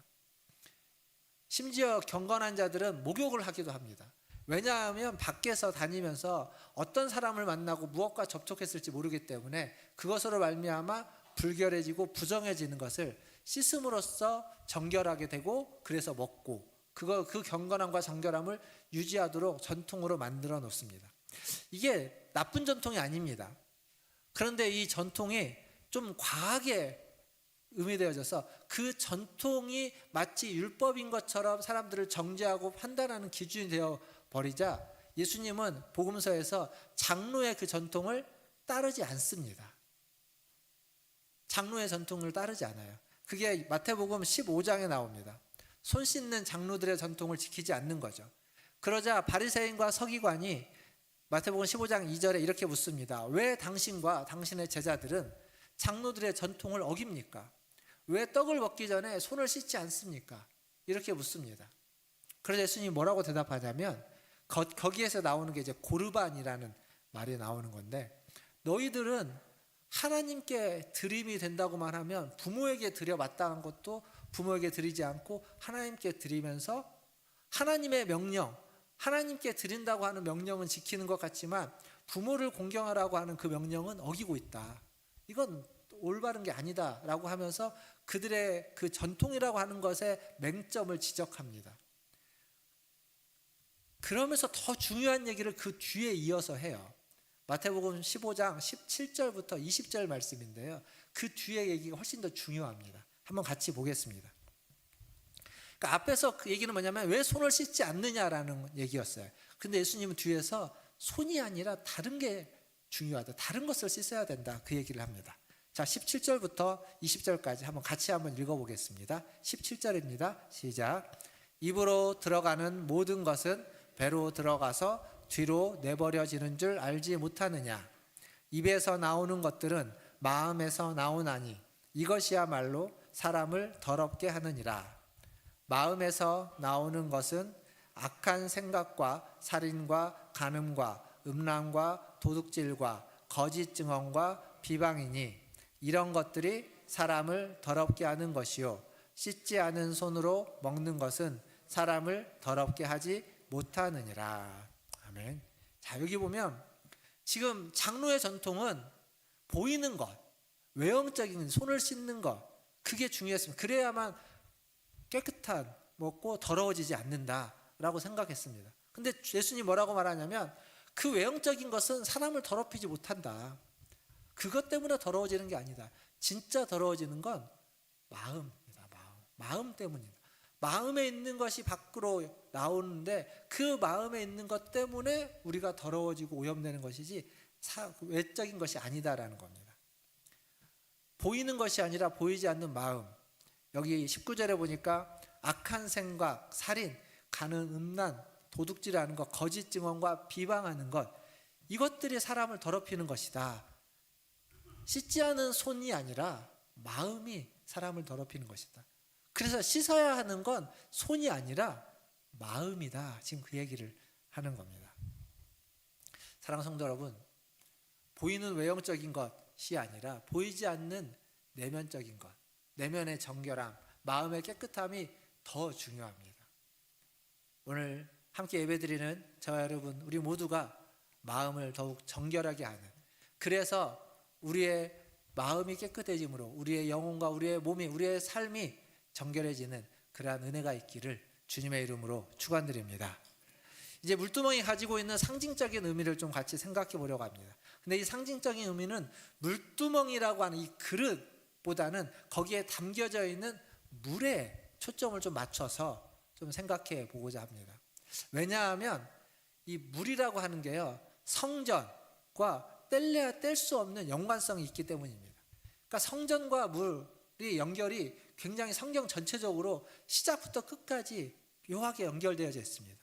[SPEAKER 3] 심지어 경건한 자들은 목욕을 하기도 합니다. 왜냐하면 밖에서 다니면서 어떤 사람을 만나고 무엇과 접촉했을지 모르기 때문에 그것으로 말미암아 불결해지고 부정해지는 것을 씻음으로써 정결하게 되고 그래서 먹고 그 경건함과 정결함을 유지하도록 전통으로 만들어 놓습니다. 이게 나쁜 전통이 아닙니다. 그런데 이 전통이 좀 과하게 의미되어져서 그 전통이 마치 율법인 것처럼 사람들을 정죄하고 판단하는 기준이 되어 버리자 예수님은 복음서에서 장로의 그 전통을 따르지 않습니다. 장로의 전통을 따르지 않아요. 그게 마태복음 15장에 나옵니다. 손 씻는 장로들의 전통을 지키지 않는 거죠. 그러자 바리새인과 서기관이 마태복음 15장 2절에 이렇게 묻습니다. 왜 당신과 당신의 제자들은 장로들의 전통을 어깁니까? 왜 떡을 먹기 전에 손을 씻지 않습니까? 이렇게 묻습니다. 그래서 예수님이 뭐라고 대답하냐면 거기에서 나오는 게 이제 고르반이라는 말이 나오는 건데, 너희들은 하나님께 드림이 된다고만 하면 부모에게 드려 마땅한 것도 부모에게 드리지 않고 하나님께 드리면서 하나님의 명령, 하나님께 드린다고 하는 명령은 지키는 것 같지만 부모를 공경하라고 하는 그 명령은 어기고 있다. 이건 올바른 게 아니다라고 하면서 그들의 그 전통이라고 하는 것의 맹점을 지적합니다. 그러면서 더 중요한 얘기를 그 뒤에 이어서 해요. 마태복음 15장 17절부터 20절 말씀인데요. 그 뒤에 얘기가 훨씬 더 중요합니다. 한번 같이 보겠습니다. 그러니까 앞에서 그 얘기는 뭐냐면 왜 손을 씻지 않느냐라는 얘기였어요. 근데 예수님은 뒤에서 손이 아니라 다른 게 중요하다. 다른 것을 씻어야 된다. 그 얘기를 합니다. 자, 17절부터 20절까지 같이 한번 읽어보겠습니다. 17절입니다. 시작. 입으로 들어가는 모든 것은 배로 들어가서 뒤로 내버려지는 줄 알지 못하느냐. 입에서 나오는 것들은 마음에서 나오나니 이것이야말로 사람을 더럽게 하느니라. 마음에서 나오는 것은 악한 생각과 살인과 간음과 음란과 도둑질과 거짓 증언과 비방이니 이런 것들이 사람을 더럽게 하는 것이요 씻지 않은 손으로 먹는 것은 사람을 더럽게 하지 못하느니라. 아멘. 자, 여기 보면 지금 장로의 전통은 보이는 것, 외형적인 손을 씻는 것, 그게 중요했습니다. 그래야만 깨끗한 먹고 더러워지지 않는다라고 생각했습니다. 근데 예수님이 뭐라고 말하냐면 그 외형적인 것은 사람을 더럽히지 못한다. 그것 때문에 더러워지는 게 아니다. 진짜 더러워지는 건 마음입니다. 마음 때문이다. 마음에 있는 것이 밖으로 나오는데 그 마음에 있는 것 때문에 우리가 더러워지고 오염되는 것이지 외적인 것이 아니다라는 겁니다. 보이는 것이 아니라 보이지 않는 마음. 여기 19절에 보니까 악한 생각, 살인, 간음, 음란, 도둑질하는 것, 거짓 증언과 비방하는 것, 이것들이 사람을 더럽히는 것이다. 씻지 않은 손이 아니라 마음이 사람을 더럽히는 것이다. 그래서 씻어야 하는 건 손이 아니라 마음이다. 지금 그 얘기를 하는 겁니다. 사랑하는 성도 여러분, 보이는 외형적인 것이 아니라 보이지 않는 내면적인 것, 내면의 정결함, 마음의 깨끗함이 더 중요합니다. 오늘 함께 예배드리는 저와 여러분, 우리 모두가 마음을 더욱 정결하게 하는, 그래서 우리의 마음이 깨끗해짐으로 우리의 영혼과 우리의 몸이, 우리의 삶이 정결해지는 그러한 은혜가 있기를 주님의 이름으로 축원드립니다. 이제 물두멍이 가지고 있는 상징적인 의미를 좀 같이 생각해 보려고 합니다. 근데 이 상징적인 의미는 물두멍이라고 하는 이 그릇보다는 거기에 담겨져 있는 물에 초점을 좀 맞춰서 좀 생각해 보고자 합니다. 왜냐하면 이 물이라고 하는 게요, 성전과 뗄래야 뗄 수 없는 연관성이 있기 때문입니다. 그러니까 성전과 물이 연결이 굉장히 성경 전체적으로 시작부터 끝까지 묘하게 연결되어져 있습니다.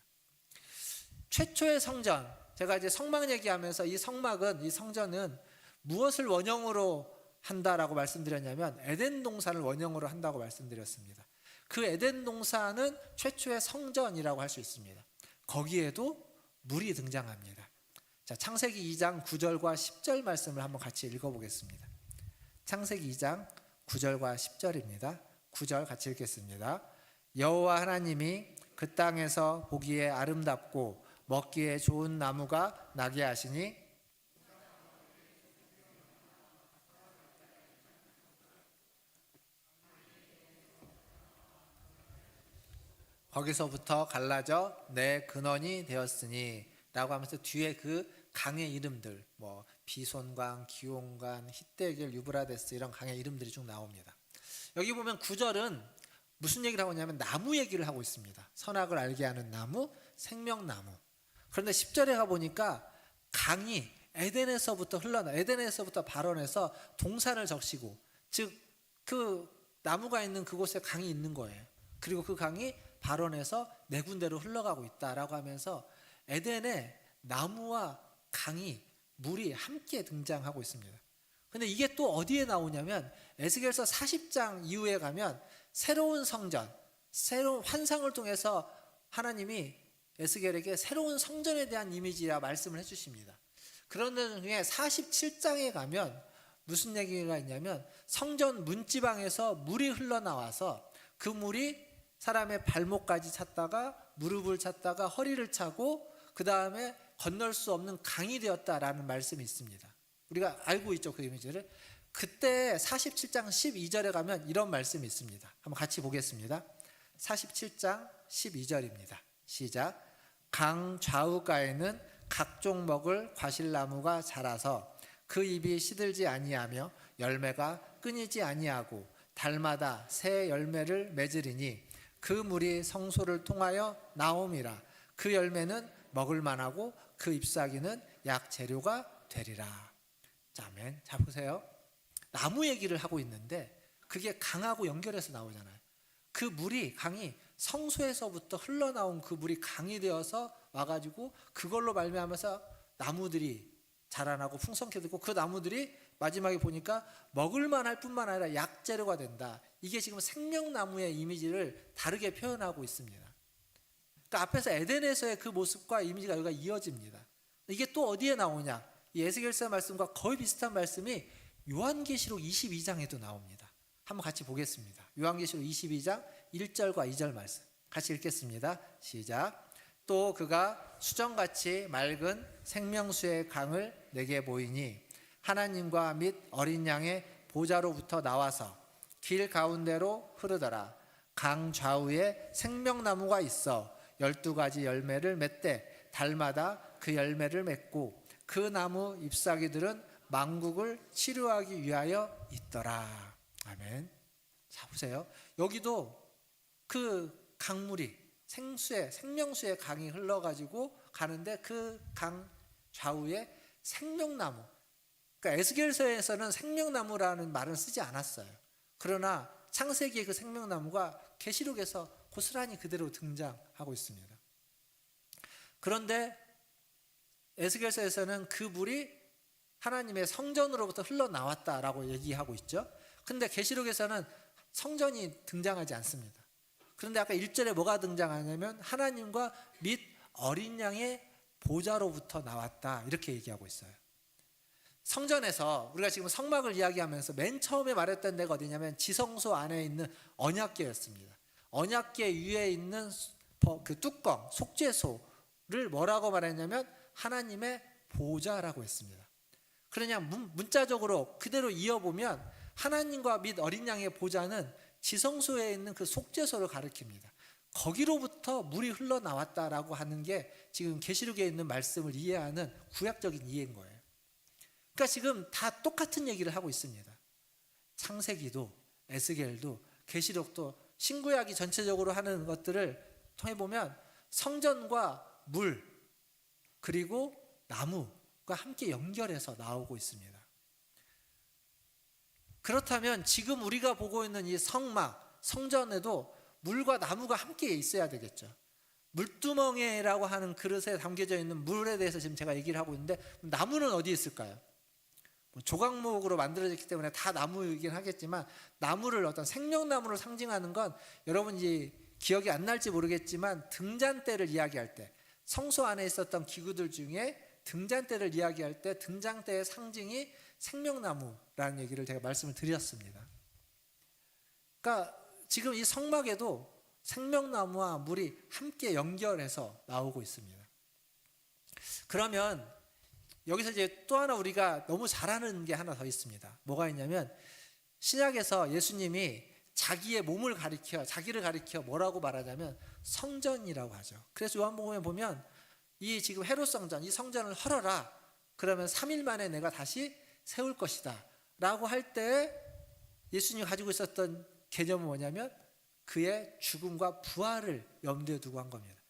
[SPEAKER 3] 최초의 성전, 제가 이제 성막 얘기하면서 이 성전은 무엇을 원형으로 한다라고 말씀드렸냐면 에덴 동산을 원형으로 한다고 말씀드렸습니다. 그 에덴 동산은 최초의 성전이라고 할 수 있습니다. 거기에도 물이 등장합니다. 자, 창세기 2장 9절과 10절 말씀을 한번 같이 읽어보겠습니다. 창세기 2장 9절과 10절입니다. 9절 같이 읽겠습니다. 여호와 하나님이 그 땅에서 보기에 아름답고 먹기에 좋은 나무가 나게 하시니 거기서부터 갈라져 내 근원이 되었으니 라고 하면서 뒤에 그 강의 이름들, 뭐 비손강, 기온강, 히데겔, 유브라데스, 이런 강의 이름들이 쭉 나옵니다. 여기 보면 9절은 무슨 얘기를 하고 있냐면 나무 얘기를 하고 있습니다. 선악을 알게 하는 나무, 생명나무. 그런데 10절에 가보니까 강이 에덴에서부터 에덴에서부터 발원해서 동산을 적시고, 즉 그 나무가 있는 그곳에 강이 있는 거예요. 그리고 그 강이 발원해서 네 군데로 흘러가고 있다라고 하면서 에덴에 나무와 강이, 물이 함께 등장하고 있습니다. 근데 이게 또 어디에 나오냐면 에스겔서 40장 이후에 가면 새로운 성전, 새로운 환상을 통해서 하나님이 에스겔에게 새로운 성전에 대한 이미지라 말씀을 해주십니다. 그런 중에 47장에 가면 무슨 얘기가 있냐면 성전 문지방에서 물이 흘러나와서 그 물이 사람의 발목까지 찼다가 무릎을 찼다가 허리를 차고 그 다음에 건널 수 없는 강이 되었다라는 말씀이 있습니다. 우리가 알고 있죠, 그 이미지를. 그때 47장 12절에 가면 이런 말씀이 있습니다. 한번 같이 보겠습니다. 47장 12절입니다. 시작. 강 좌우가에는 각종 먹을 과실나무가 자라서 그 잎이 시들지 아니하며 열매가 끊이지 아니하고 달마다 새 열매를 맺으리니 그 물이 성소를 통하여 나옴이라. 그 열매는 먹을 만하고 그 잎사귀는 약 재료가 되리라. 자, 아멘. 자, 보세요. 나무 얘기를 하고 있는데 그게 강하고 연결해서 나오잖아요. 그 물이, 강이 성소에서부터 흘러나온 그 물이 강이 되어서 와가지고 그걸로 말미암아서 나무들이 자라나고 풍성케 되고 그 나무들이 마지막에 보니까 먹을만 할 뿐만 아니라 약재료가 된다. 이게 지금 생명나무의 이미지를 다르게 표현하고 있습니다. 그러니까 앞에서 에덴에서의 그 모습과 이미지가 여기가 이어집니다. 이게 또 어디에 나오냐? 이 에스겔서 말씀과 거의 비슷한 말씀이 요한계시록 22장에도 나옵니다. 한번 같이 보겠습니다. 요한계시록 22장 1절과 2절 말씀 같이 읽겠습니다. 시작. 또 그가 수정같이 맑은 생명수의 강을 내게 보이니 하나님과 및 어린 양의 보좌로부터 나와서 길 가운데로 흐르더라. 강 좌우에 생명나무가 있어 12가지 열매를 맺되 달마다 그 열매를 맺고 그 나무 잎사귀들은 만국을 치료하기 위하여 있더라. 아멘. 자, 보세요. 여기도 그 강물이 생명수의 강이 흘러가지고 가는데 그 강 좌우에 생명나무. 그러니까 에스겔서에서는 생명나무라는 말은 쓰지 않았어요. 그러나 창세기의 그 생명나무가 계시록에서 고스란히 그대로 등장하고 있습니다. 그런데 에스겔서에서는 그 물이 하나님의 성전으로부터 흘러나왔다라고 얘기하고 있죠. 근데 계시록에서는 성전이 등장하지 않습니다. 그런데 아까 1절에 뭐가 등장하냐면 하나님과 및 어린 양의 보좌로부터 나왔다 이렇게 얘기하고 있어요. 성전에서 우리가 지금 성막을 이야기하면서 맨 처음에 말했던 데가 어디냐면 지성소 안에 있는 언약궤였습니다. 언약궤 위에 있는 그 뚜껑 속죄소를 뭐라고 말했냐면 하나님의 보좌라고 했습니다. 그러냐 문자적으로 그대로 이어보면 하나님과 및 어린 양의 보좌는 지성소에 있는 그 속죄소를 가리킵니다. 거기로부터 물이 흘러나왔다라고 하는 게 지금 계시록에 있는 말씀을 이해하는 구약적인 이해인 거예요. 그러니까 지금 다 똑같은 얘기를 하고 있습니다. 창세기도 에스겔도 계시록도 신구약이 전체적으로 하는 것들을 통해 보면 성전과 물 그리고 나무가 함께 연결해서 나오고 있습니다. 그렇다면 지금 우리가 보고 있는 이 성막, 성전에도 물과 나무가 함께 있어야 되겠죠. 물두멍에라고 하는 그릇에 담겨져 있는 물에 대해서 지금 제가 얘기를 하고 있는데 나무는 어디 있을까요? 조각목으로 만들어졌기 때문에 다 나무이긴 하겠지만 나무를 어떤 생명나무를 상징하는 건 여러분 이제 기억이 안 날지 모르겠지만 등잔대를 이야기할 때 성소 안에 있었던 기구들 중에 등잔대를 이야기할 때 등잔대의 상징이 생명나무라는 얘기를 제가 말씀을 드렸습니다. 그러니까 지금 이 성막에도 생명나무와 물이 함께 연결해서 나오고 있습니다. 그러면 여기서 이제 또 하나 우리가 너무 잘하는 게 하나 더 있습니다. 뭐가 있냐면 신약에서 예수님이 자기의 몸을 가리켜 자기를 가리켜 뭐라고 말하냐면 성전이라고 하죠. 그래서 요한복음에 보면 이 지금 헤롯 성전 이 성전을 헐어라. 그러면 3일 만에 내가 다시 세울 것이다 라고 할 때 예수님이 가지고 있었던 개념은 뭐냐면 그의 죽음과 부활을 염두에 두고 한 겁니다.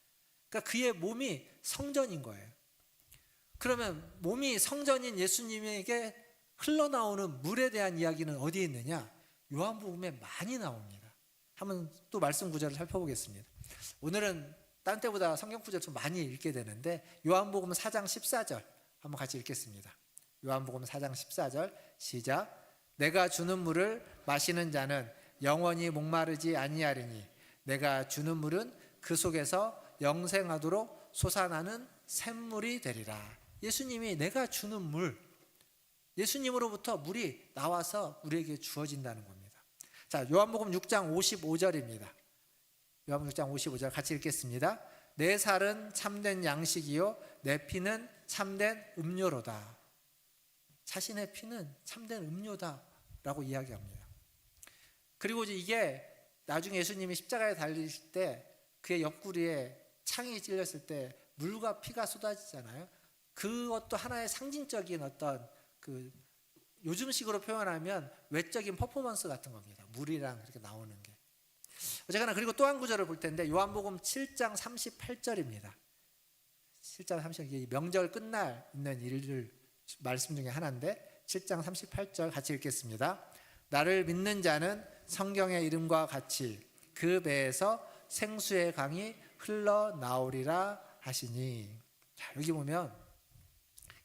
[SPEAKER 3] 그러니까 그의 몸이 성전인 거예요. 그러면 몸이 성전인 예수님에게 흘러나오는 물에 대한 이야기는 어디에 있느냐? 요한복음에 많이 나옵니다. 한번 또 말씀 구절을 살펴보겠습니다. 오늘은 딴 때보다 성경 구절 좀 많이 읽게 되는데 요한복음 4장 14절 한번 같이 읽겠습니다. 요한복음 4장 14절 시작. 내가 주는 물을 마시는 자는 영원히 목마르지 아니하리니 내가 주는 물은 그 속에서 영생하도록 솟아나는 샘물이 되리라. 예수님이 내가 주는 물, 예수님으로부터 물이 나와서 우리에게 주어진다는 겁니다. 자, 요한복음 6장 55절입니다. 요한복음 6장 55절 같이 읽겠습니다. 내 살은 참된 양식이요 내 피는 참된 음료로다. 자신의 피는 참된 음료다라고 이야기합니다. 그리고 이게 나중에 예수님이 십자가에 달리실 때 그의 옆구리에 창이 찔렸을 때 물과 피가 쏟아지잖아요. 그것도 하나의 상징적인 어떤 그 요즘식으로 표현하면 외적인 퍼포먼스 같은 겁니다. 물이랑 이렇게 나오는 게. 어쨌거나 그리고 또 한 구절을 볼 텐데 요한복음 7장 38절입니다. 7장 38절 명절 끝날 있는 일을 말씀 중에 하나인데 7장 38절 같이 읽겠습니다. 나를 믿는 자는 성경의 이름과 같이 그 배에서 생수의 강이 흘러나오리라 하시니. 자, 여기 보면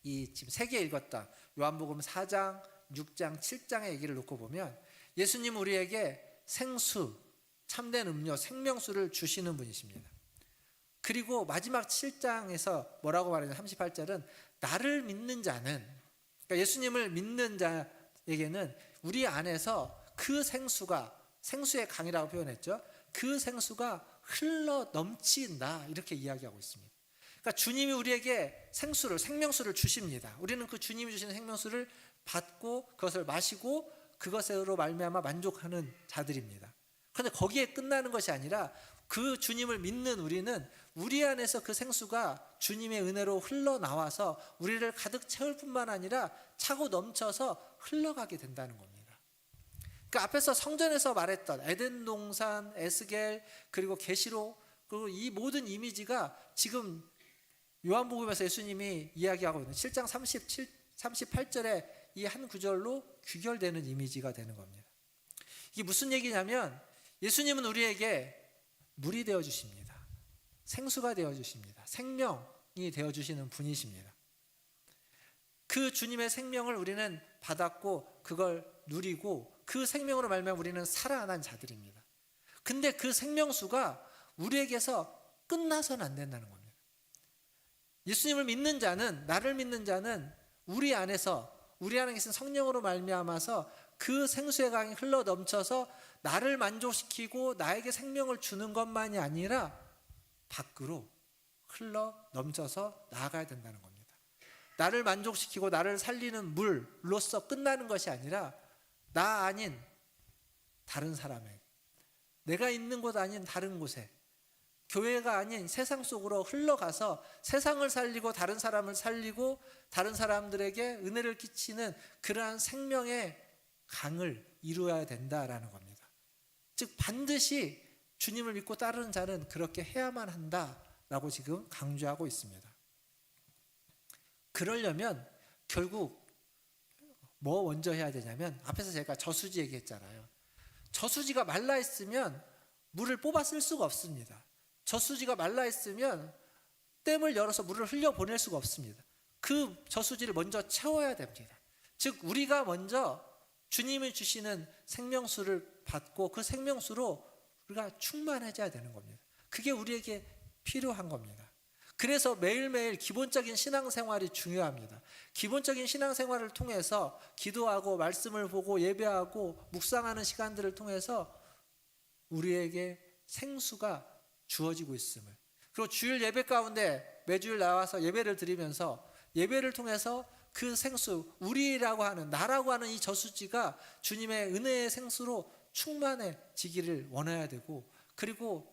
[SPEAKER 3] 이 지금 세 개 읽었다 요한복음 4장, 6장, 7장의 얘기를 놓고 보면 예수님 우리에게 생수, 참된 음료, 생명수를 주시는 분이십니다. 그리고 마지막 7장에서 뭐라고 말하냐면 38절은 나를 믿는 자는, 그러니까 예수님을 믿는 자에게는 우리 안에서 그 생수가, 생수의 강이라고 표현했죠. 그 생수가 흘러 넘친다 이렇게 이야기하고 있습니다. 그러니까 주님이 우리에게 생수를, 생명수를 주십니다. 우리는 그 주님이 주시는 생명수를 받고 그것을 마시고 그것으로 말미암아 만족하는 자들입니다. 그런데 거기에 끝나는 것이 아니라 그 주님을 믿는 우리는 우리 안에서 그 생수가 주님의 은혜로 흘러나와서 우리를 가득 채울 뿐만 아니라 차고 넘쳐서 흘러가게 된다는 겁니다. 그 앞에서 성전에서 말했던 에덴 동산, 에스겔, 그리고 계시록, 그리고 이 모든 이미지가 지금 요한복음에서 예수님이 이야기하고 있는 7장 38절의 이 한 구절로 귀결되는 이미지가 되는 겁니다. 이게 무슨 얘기냐면 예수님은 우리에게 물이 되어 주십니다. 생수가 되어 주십니다. 생명이 되어 주시는 분이십니다. 그 주님의 생명을 우리는 받았고 그걸 누리고 그 생명으로 말미암아 우리는 살아난 자들입니다. 근데 그 생명수가 우리에게서 끝나서는 안 된다는 겁니다. 예수님을 믿는 자는, 나를 믿는 자는 우리 안에서, 우리 안에 계신 성령으로 말미암아서 그 생수의 강이 흘러 넘쳐서 나를 만족시키고 나에게 생명을 주는 것만이 아니라 밖으로 흘러 넘쳐서 나아가야 된다는 겁니다. 나를 만족시키고 나를 살리는 물로서 끝나는 것이 아니라 나 아닌 다른 사람에게, 내가 있는 곳 아닌 다른 곳에, 교회가 아닌 세상 속으로 흘러가서 세상을 살리고 다른 사람을 살리고 다른 사람들에게 은혜를 끼치는 그러한 생명의 강을 이루어야 된다라는 겁니다. 즉 반드시 주님을 믿고 따르는 자는 그렇게 해야만 한다라고 지금 강조하고 있습니다. 그러려면 결국 뭐 먼저 해야 되냐면, 앞에서 제가 저수지 얘기했잖아요. 저수지가 말라 있으면 물을 뽑아 쓸 수가 없습니다. 저수지가 말라 있으면 댐을 열어서 물을 흘려보낼 수가 없습니다. 그 저수지를 먼저 채워야 됩니다. 즉 우리가 먼저 주님이 주시는 생명수를 받고 그 생명수로 우리가 충만해져야 되는 겁니다. 그게 우리에게 필요한 겁니다. 그래서 매일매일 기본적인 신앙생활이 중요합니다. 기본적인 신앙생활을 통해서 기도하고 말씀을 보고 예배하고 묵상하는 시간들을 통해서 우리에게 생수가 주어지고 있음을, 그리고 주일 예배 가운데 매주일 나와서 예배를 드리면서 예배를 통해서 그 생수, 우리라고 하는, 나라고 하는 이 저수지가 주님의 은혜의 생수로 충만해지기를 원해야 되고, 그리고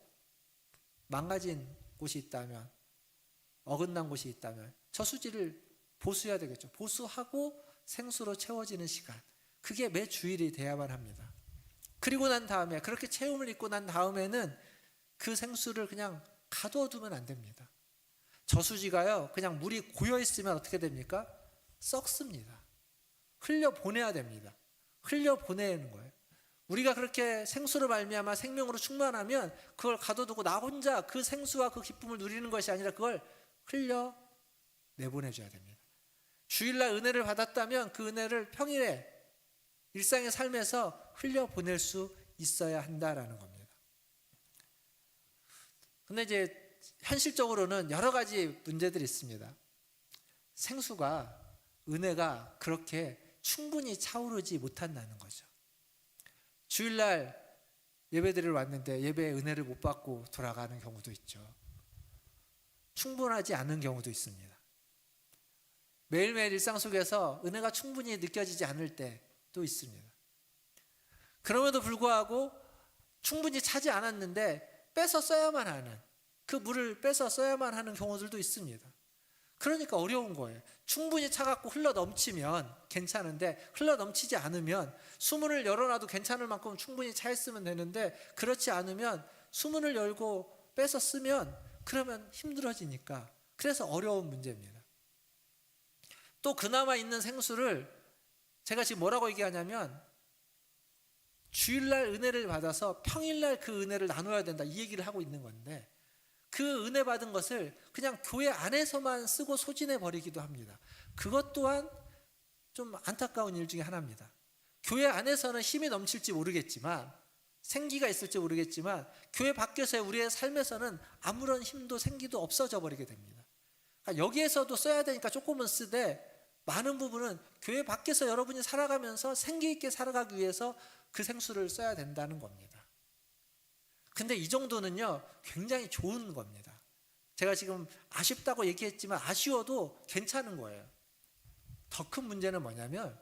[SPEAKER 3] 망가진 곳이 있다면, 어긋난 곳이 있다면 저수지를 보수해야 되겠죠. 보수하고 생수로 채워지는 시간, 그게 매 주일이 돼야만 합니다. 그리고 난 다음에, 그렇게 체험을 입고 난 다음에는 그 생수를 그냥 가둬두면 안 됩니다. 저수지가요, 그냥 물이 고여 있으면 어떻게 됩니까? 썩습니다. 흘려보내야 됩니다. 흘려보내는 거예요. 우리가 그렇게 생수로 말미암아 생명으로 충만하면 그걸 가둬두고 나 혼자 그 생수와 그 기쁨을 누리는 것이 아니라 그걸 흘려 내보내줘야 됩니다. 주일날 은혜를 받았다면 그 은혜를 평일에 일상의 삶에서 흘려보낼 수 있어야 한다라는 겁니다. 근데 이제 현실적으로는 여러 가지 문제들이 있습니다. 생수가, 은혜가 그렇게 충분히 차오르지 못한다는 거죠. 주일날 예배드리러 왔는데 예배의 은혜를 못 받고 돌아가는 경우도 있죠. 충분하지 않은 경우도 있습니다. 매일매일 일상 속에서 은혜가 충분히 느껴지지 않을 때도 있습니다. 그럼에도 불구하고 충분히 차지 않았는데 뺏어 써야만 하는, 그 물을 뺏어 써야만 하는 경우들도 있습니다. 그러니까 어려운 거예요. 충분히 차갖고 흘러 넘치면 괜찮은데 흘러 넘치지 않으면, 수문을 열어놔도 괜찮을 만큼 충분히 차 있으면 되는데 그렇지 않으면 수문을 열고 뺏어 쓰면 그러면 힘들어지니까, 그래서 어려운 문제입니다. 또 그나마 있는 생수를 제가 지금 뭐라고 얘기하냐면, 주일날 은혜를 받아서 평일날 그 은혜를 나눠야 된다, 이 얘기를 하고 있는 건데, 그 은혜 받은 것을 그냥 교회 안에서만 쓰고 소진해 버리기도 합니다. 그것 또한 좀 안타까운 일 중에 하나입니다. 교회 안에서는 힘이 넘칠지 모르겠지만, 생기가 있을지 모르겠지만, 교회 밖에서의 우리의 삶에서는 아무런 힘도 생기도 없어져 버리게 됩니다. 그러니까 여기에서도 써야 되니까 조금은 쓰되, 많은 부분은 교회 밖에서 여러분이 살아가면서 생기 있게 살아가기 위해서 그 생수를 써야 된다는 겁니다. 근데 이 정도는요, 굉장히 좋은 겁니다. 제가 지금 아쉽다고 얘기했지만 아쉬워도 괜찮은 거예요. 더 큰 문제는 뭐냐면,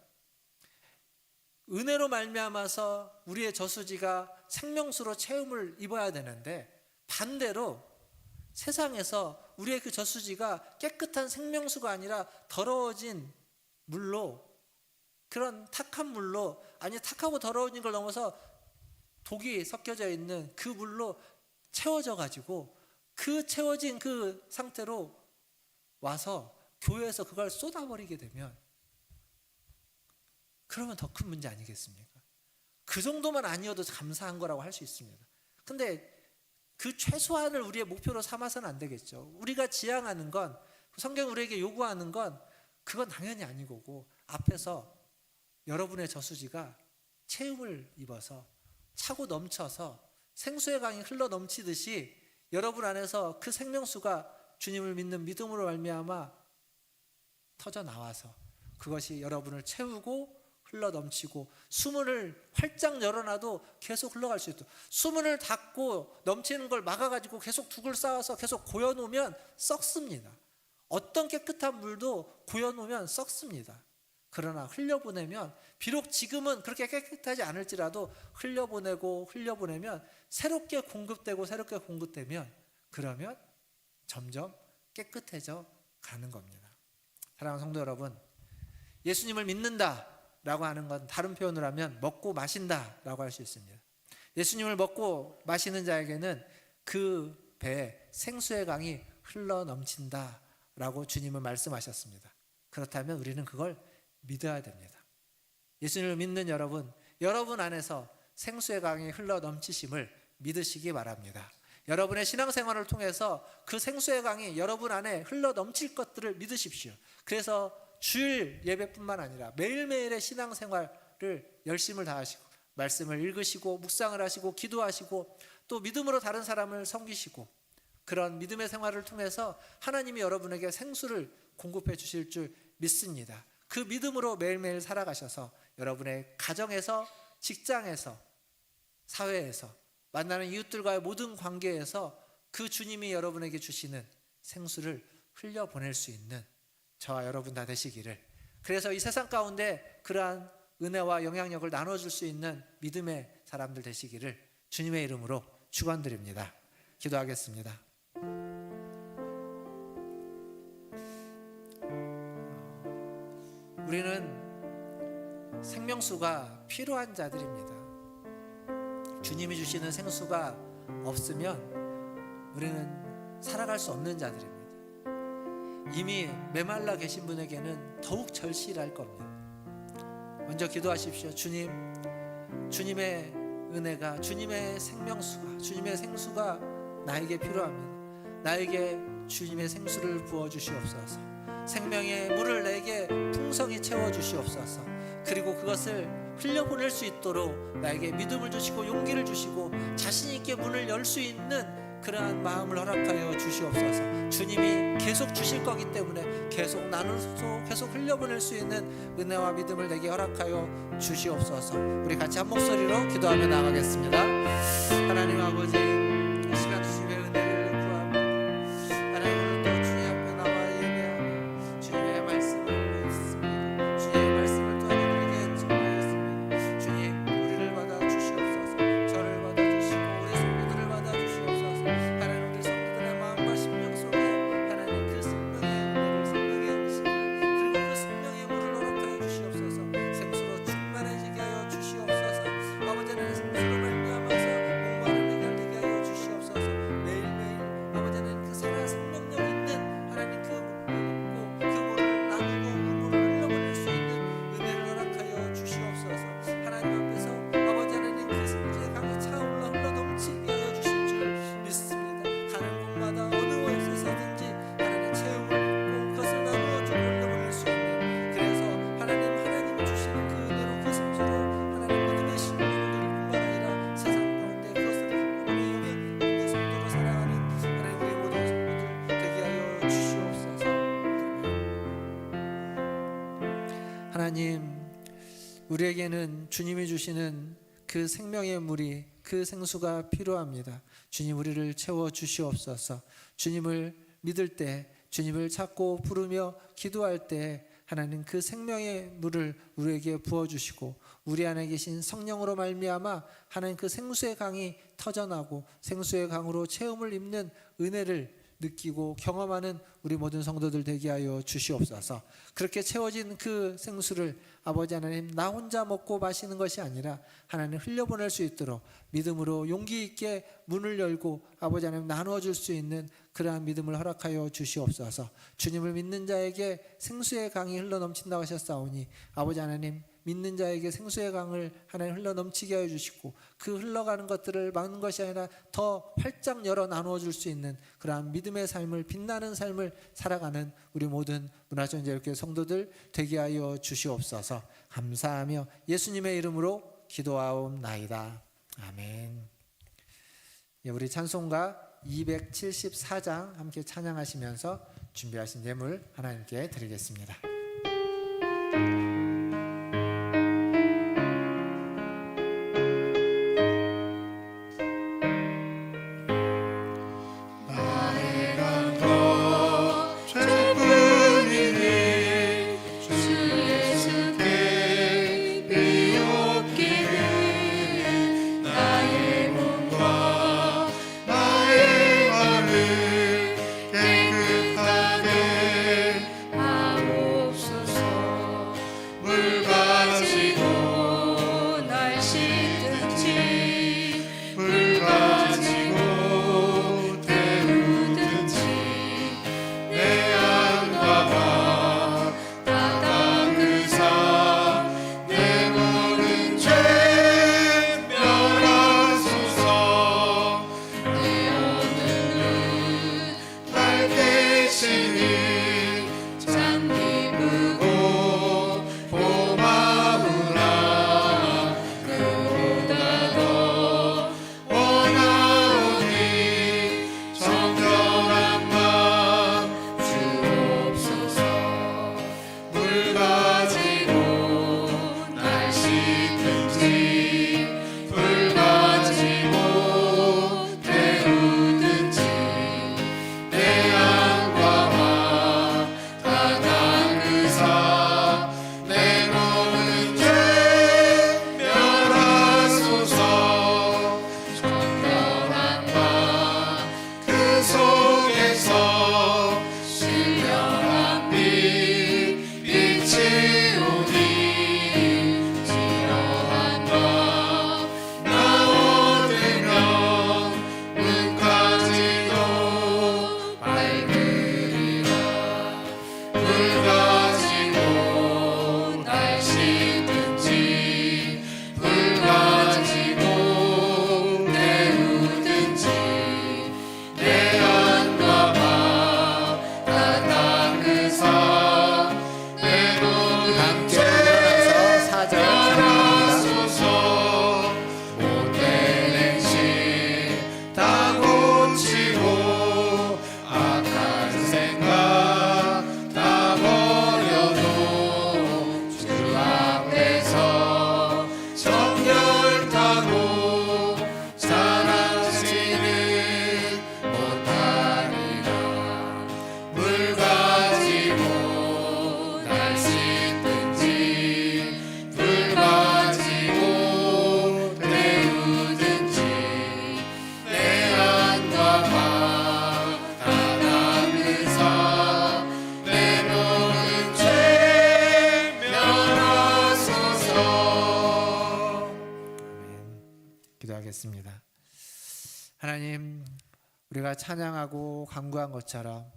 [SPEAKER 3] 은혜로 말미암아서 우리의 저수지가 생명수로 체험을 입어야 되는데, 반대로 세상에서 우리의 그 저수지가 깨끗한 생명수가 아니라 더러워진 물로, 그런 탁한 물로, 아니 탁하고 더러워진 걸 넘어서 독이 섞여져 있는 그 물로 채워져 가지고, 그 채워진 그 상태로 와서 교회에서 그걸 쏟아버리게 되면, 그러면 더 큰 문제 아니겠습니까? 그 정도만 아니어도 감사한 거라고 할 수 있습니다. 근데 그 최소한을 우리의 목표로 삼아서는 안 되겠죠. 우리가 지향하는 건, 성경이 우리에게 요구하는 건 그건 당연히 아니고, 앞에서 여러분의 저수지가 체험을 입어서 차고 넘쳐서 생수의 강이 흘러 넘치듯이 여러분 안에서 그 생명수가 주님을 믿는 믿음으로 말미암아 터져 나와서 그것이 여러분을 채우고 흘러 넘치고, 수문을 활짝 열어놔도 계속 흘러갈 수 있도록, 수문을 닫고 넘치는 걸 막아가지고 계속 둑을 쌓아서 계속 고여놓으면 썩습니다. 어떤 깨끗한 물도 고여놓으면 썩습니다. 그러나 흘려보내면, 비록 지금은 그렇게 깨끗하지 않을지라도 흘려보내면 새롭게 공급되면 그러면 점점 깨끗해져 가는 겁니다. 사랑하는 성도 여러분, 예수님을 믿는다 라고 하는 건 다른 표현을 하면 먹고 마신다 라고 할 수 있습니다. 예수님을 먹고 마시는 자에게는 그 배에 생수의 강이 흘러 넘친다 라고 주님은 말씀하셨습니다. 그렇다면 우리는 그걸 믿어야 됩니다. 예수님을 믿는 여러분 안에서 생수의 강이 흘러 넘치심을 믿으시기 바랍니다. 여러분의 신앙생활을 통해서 그 생수의 강이 여러분 안에 흘러 넘칠 것들을 믿으십시오. 그래서 주일 예배뿐만 아니라 매일매일의 신앙생활을 열심을 다하시고, 말씀을 읽으시고 묵상을 하시고 기도하시고, 또 믿음으로 다른 사람을 섬기시고, 그런 믿음의 생활을 통해서 하나님이 여러분에게 생수를 공급해 주실 줄 믿습니다. 그 믿음으로 매일매일 살아가셔서 여러분의 가정에서, 직장에서, 사회에서, 만나는 이웃들과의 모든 관계에서 그 주님이 여러분에게 주시는 생수를 흘려보낼 수 있는 저와 여러분 다 되시기를, 그래서 이 세상 가운데 그러한 은혜와 영향력을 나눠줄 수 있는 믿음의 사람들 되시기를 주님의 이름으로 축원드립니다. 기도하겠습니다. 우리는 생명수가 필요한 자들입니다. 주님이 주시는 생수가 없으면 우리는 살아갈 수 없는 자들입니다. 이미 메말라 계신 분에게는 더욱 절실할 겁니다. 먼저 기도하십시오. 주님의 은혜가, 주님의 생수가 나에게 필요합니다. 나에게 주님의 생수를 부어 주시옵소서. 생명의 물을 내게 풍성히 채워 주시옵소서. 그리고 그것을 흘려보낼 수 있도록 나에게 믿음을 주시고 용기를 주시고 자신 있게 문을 열 수 있는 그러한 마음을 허락하여 주시옵소서. 주님이 계속 주실 거기 때문에 계속 나누고 계속 흘려보낼 수 있는 은혜와 믿음을 내게 허락하여 주시옵소서. 우리 같이 한 목소리로 기도하며 나가겠습니다. 하나님 아버지, 이 시간 주님의 은혜를 구하고 하나님 오늘 또 주님 앞에 나와 예배하며 주님의 말씀을 믿습니다. 주님의 말씀을 또 하나님에게 전하였습니다. 주님, 우리를 받아 주시옵소서. 저를 받아 주시고 우리 성도들을 받아 주시옵소서. 하나님, 우리 성도들의 마음과 심령 속에 하나님 그 생명의 은혜를, 생명의 음식을, 그리고 그 생명의 물을 허락하여 주시옵소서. 생수로 충만해지게 하여 주시옵소서. 아버지, 하나님 생수로 말미암아서 목마름을 결리게 하여 주시옵소서. 매일매일 아버지, 하나님 그 살아 생명력 있는 하나님 그 물을 먹고 그 물을 나누고 그 물을 흘려보낼 수 있는 은혜를 허락하여 주시옵소서. 하나님 앞에서 아버지, 하나님 그 생수의 강이 차올라 흘러넘치게 하여 주실 줄 믿습니다. 가는 곳마다 어느 곳에서든지 하나님 체험을 믿고 그것을 나누어주고 흘려보낼 수 있는, 그래서 하나님이 주시는 그 은혜로 그 생수로 하나님 믿음의 신분을 뿐만 아니라 세상 가운데 그것을 한꺼번에 영의 성도로 살아가는 하나님 우리 모든 성도들 되게 하여 주시옵소서. 하나님, 우리에게는 주님이 주시는 그 생명의 물이, 그 생수가 필요합니다. 주님, 우리를 채워 주시옵소서. 주님을 믿을 때, 주님을 찾고 부르며 기도할 때 하나님 그 생명의 물을 우리에게 부어주시고 우리 안에 계신 성령으로 말미암아 하나님 그 생수의 강이 터져나고 생수의 강으로 체험을 입는 은혜를 느끼고 경험하는 우리 모든 성도들 되게 하여 주시옵소서. 그렇게 채워진 그 생수를 아버지 하나님, 나 혼자 먹고 마시는 것이 아니라 하나님 흘려보낼 수 있도록 믿음으로 용기 있게 문을 열고 아버지 하나님 나누어 줄 수 있는 그러한 믿음을 허락하여 주시옵소서. 주님을 믿는 자에게 생수의 강이 흘러넘친다고 하셨사오니 아버지 하나님, 믿는 자에게 생수의 강을 하나님 흘러넘치게 하여 주시고 그 흘러가는 것들을 막는 것이 아니라 더 활짝 열어 나누어 줄 수 있는 그러한 믿음의 삶을, 빛나는 삶을 살아가는 우리 모든 문화전제일교회 성도들 되게 하여 주시옵소서. 감사하며 예수님의 이름으로 기도하옵나이다. 아멘. 우리 찬송가 274장 함께 찬양하시면서 준비하신 예물 하나님께 드리겠습니다.
[SPEAKER 2] 잠기고 봄
[SPEAKER 3] 기도하겠습니다. 하나님, 우리가 찬양하고 간구한 것처럼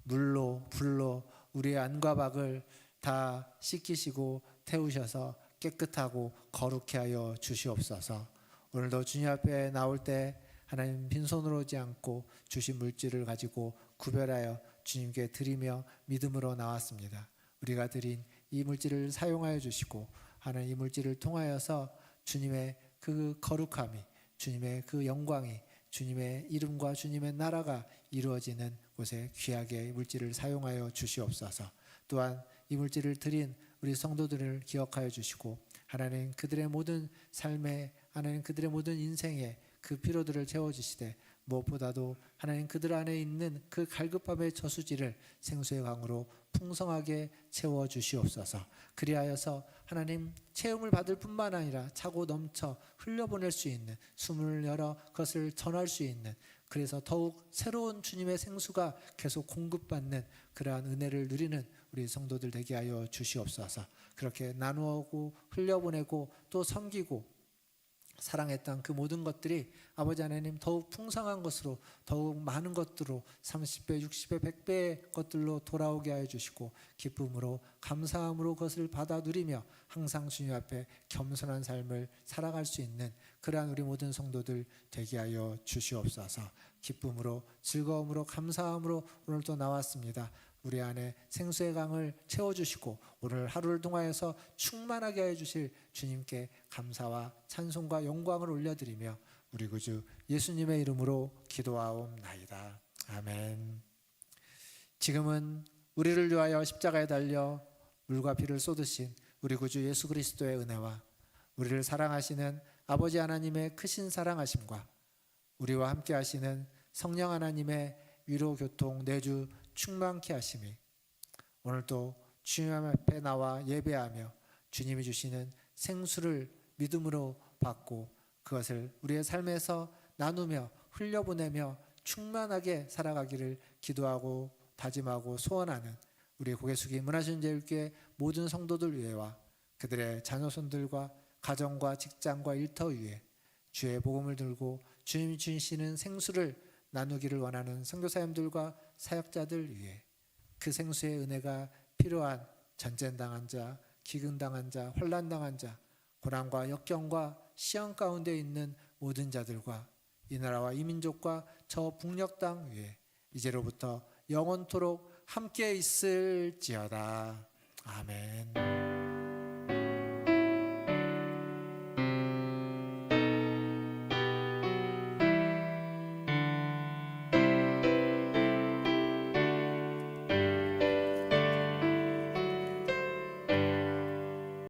[SPEAKER 3] 물로 불로 우리의 안과 박을 다 씻기시고 태우셔서 깨끗하고 거룩케 하여 주시옵소서. 오늘도 주님 앞에 나올 때 하나님 빈손으로 오지 않고 주신 물질을 가지고 구별하여 주님께 드리며 믿음으로 나왔습니다. 우리가 드린 이 물질을 사용하여 주시고 하나님 이 물질을 통하여서 주님의 그 거룩함이, 주님의 그 영광이, 주님의 이름과 주님의 나라가 이루어지는 곳에 귀하게 물질을 사용하여 주시옵소서. 또한 이 물질을 드린 우리 성도들을 기억하여 주시고 하나님 그들의 모든 삶에, 하나님 그들의 모든 인생에 그 피로들을 채워주시되 무엇보다도 하나님 그들 안에 있는 그 갈급함의 저수지를 생수의 강으로 풍성하게 채워주시옵소서. 그리하여서 하나님 체험을 받을 뿐만 아니라 차고 넘쳐 흘려보낼 수 있는, 숨을 열어 그것을 전할 수 있는, 그래서 더욱 새로운 주님의 생수가 계속 공급받는 그러한 은혜를 누리는 우리 성도들 되게 하여 주시옵소서. 그렇게 나누고 흘려보내고 또 섬기고 사랑했던 그 모든 것들이 아버지 하나님 더욱 풍성한 것으로, 더욱 많은 것들로 30배, 60배, 100배의 것들로 돌아오게 하여 주시고 기쁨으로 감사함으로 그것을 받아 누리며 항상 주님 앞에 겸손한 삶을 살아갈 수 있는 그러한 우리 모든 성도들 되게 하여 주시옵소서. 기쁨으로, 즐거움으로, 감사함으로 오늘 또 나왔습니다. 우리 안에 생수의 강을 채워주시고 오늘 하루를 통하여서 충만하게 해주실 주님께 감사와 찬송과 영광을 올려드리며 우리 구주 예수님의 이름으로 기도하옵나이다. 아멘. 지금은 우리를 위하여 십자가에 달려 물과 피를 쏟으신 우리 구주 예수 그리스도의 은혜와 우리를 사랑하시는 아버지 하나님의 크신 사랑하심과 우리와 함께 하시는 성령 하나님의 위로, 교통, 내주 충만케 하심이 오늘도 주님 앞에 나와 예배하며 주님이 주시는 생수를 믿음으로 받고 그것을 우리의 삶에서 나누며 흘려보내며 충만하게 살아가기를 기도하고 다짐하고 소원하는 우리 고개 숙인 문화신제일교회 모든 성도들 위해와 그들의 자녀손들과 가정과 직장과 일터 위에 주의 복음을 들고 주님이 주시는 생수를 나누기를 원하는 선교사님들과 사역자들 위해 그 생수의 은혜가 필요한 전쟁당한 자, 기근당한 자, 환난당한 자, 고난과 역경과 시험 가운데 있는 모든 자들과 이 나라와 이 민족과 저 북녘 땅 위에 이제로부터 영원토록 함께 있을지어다. 아멘.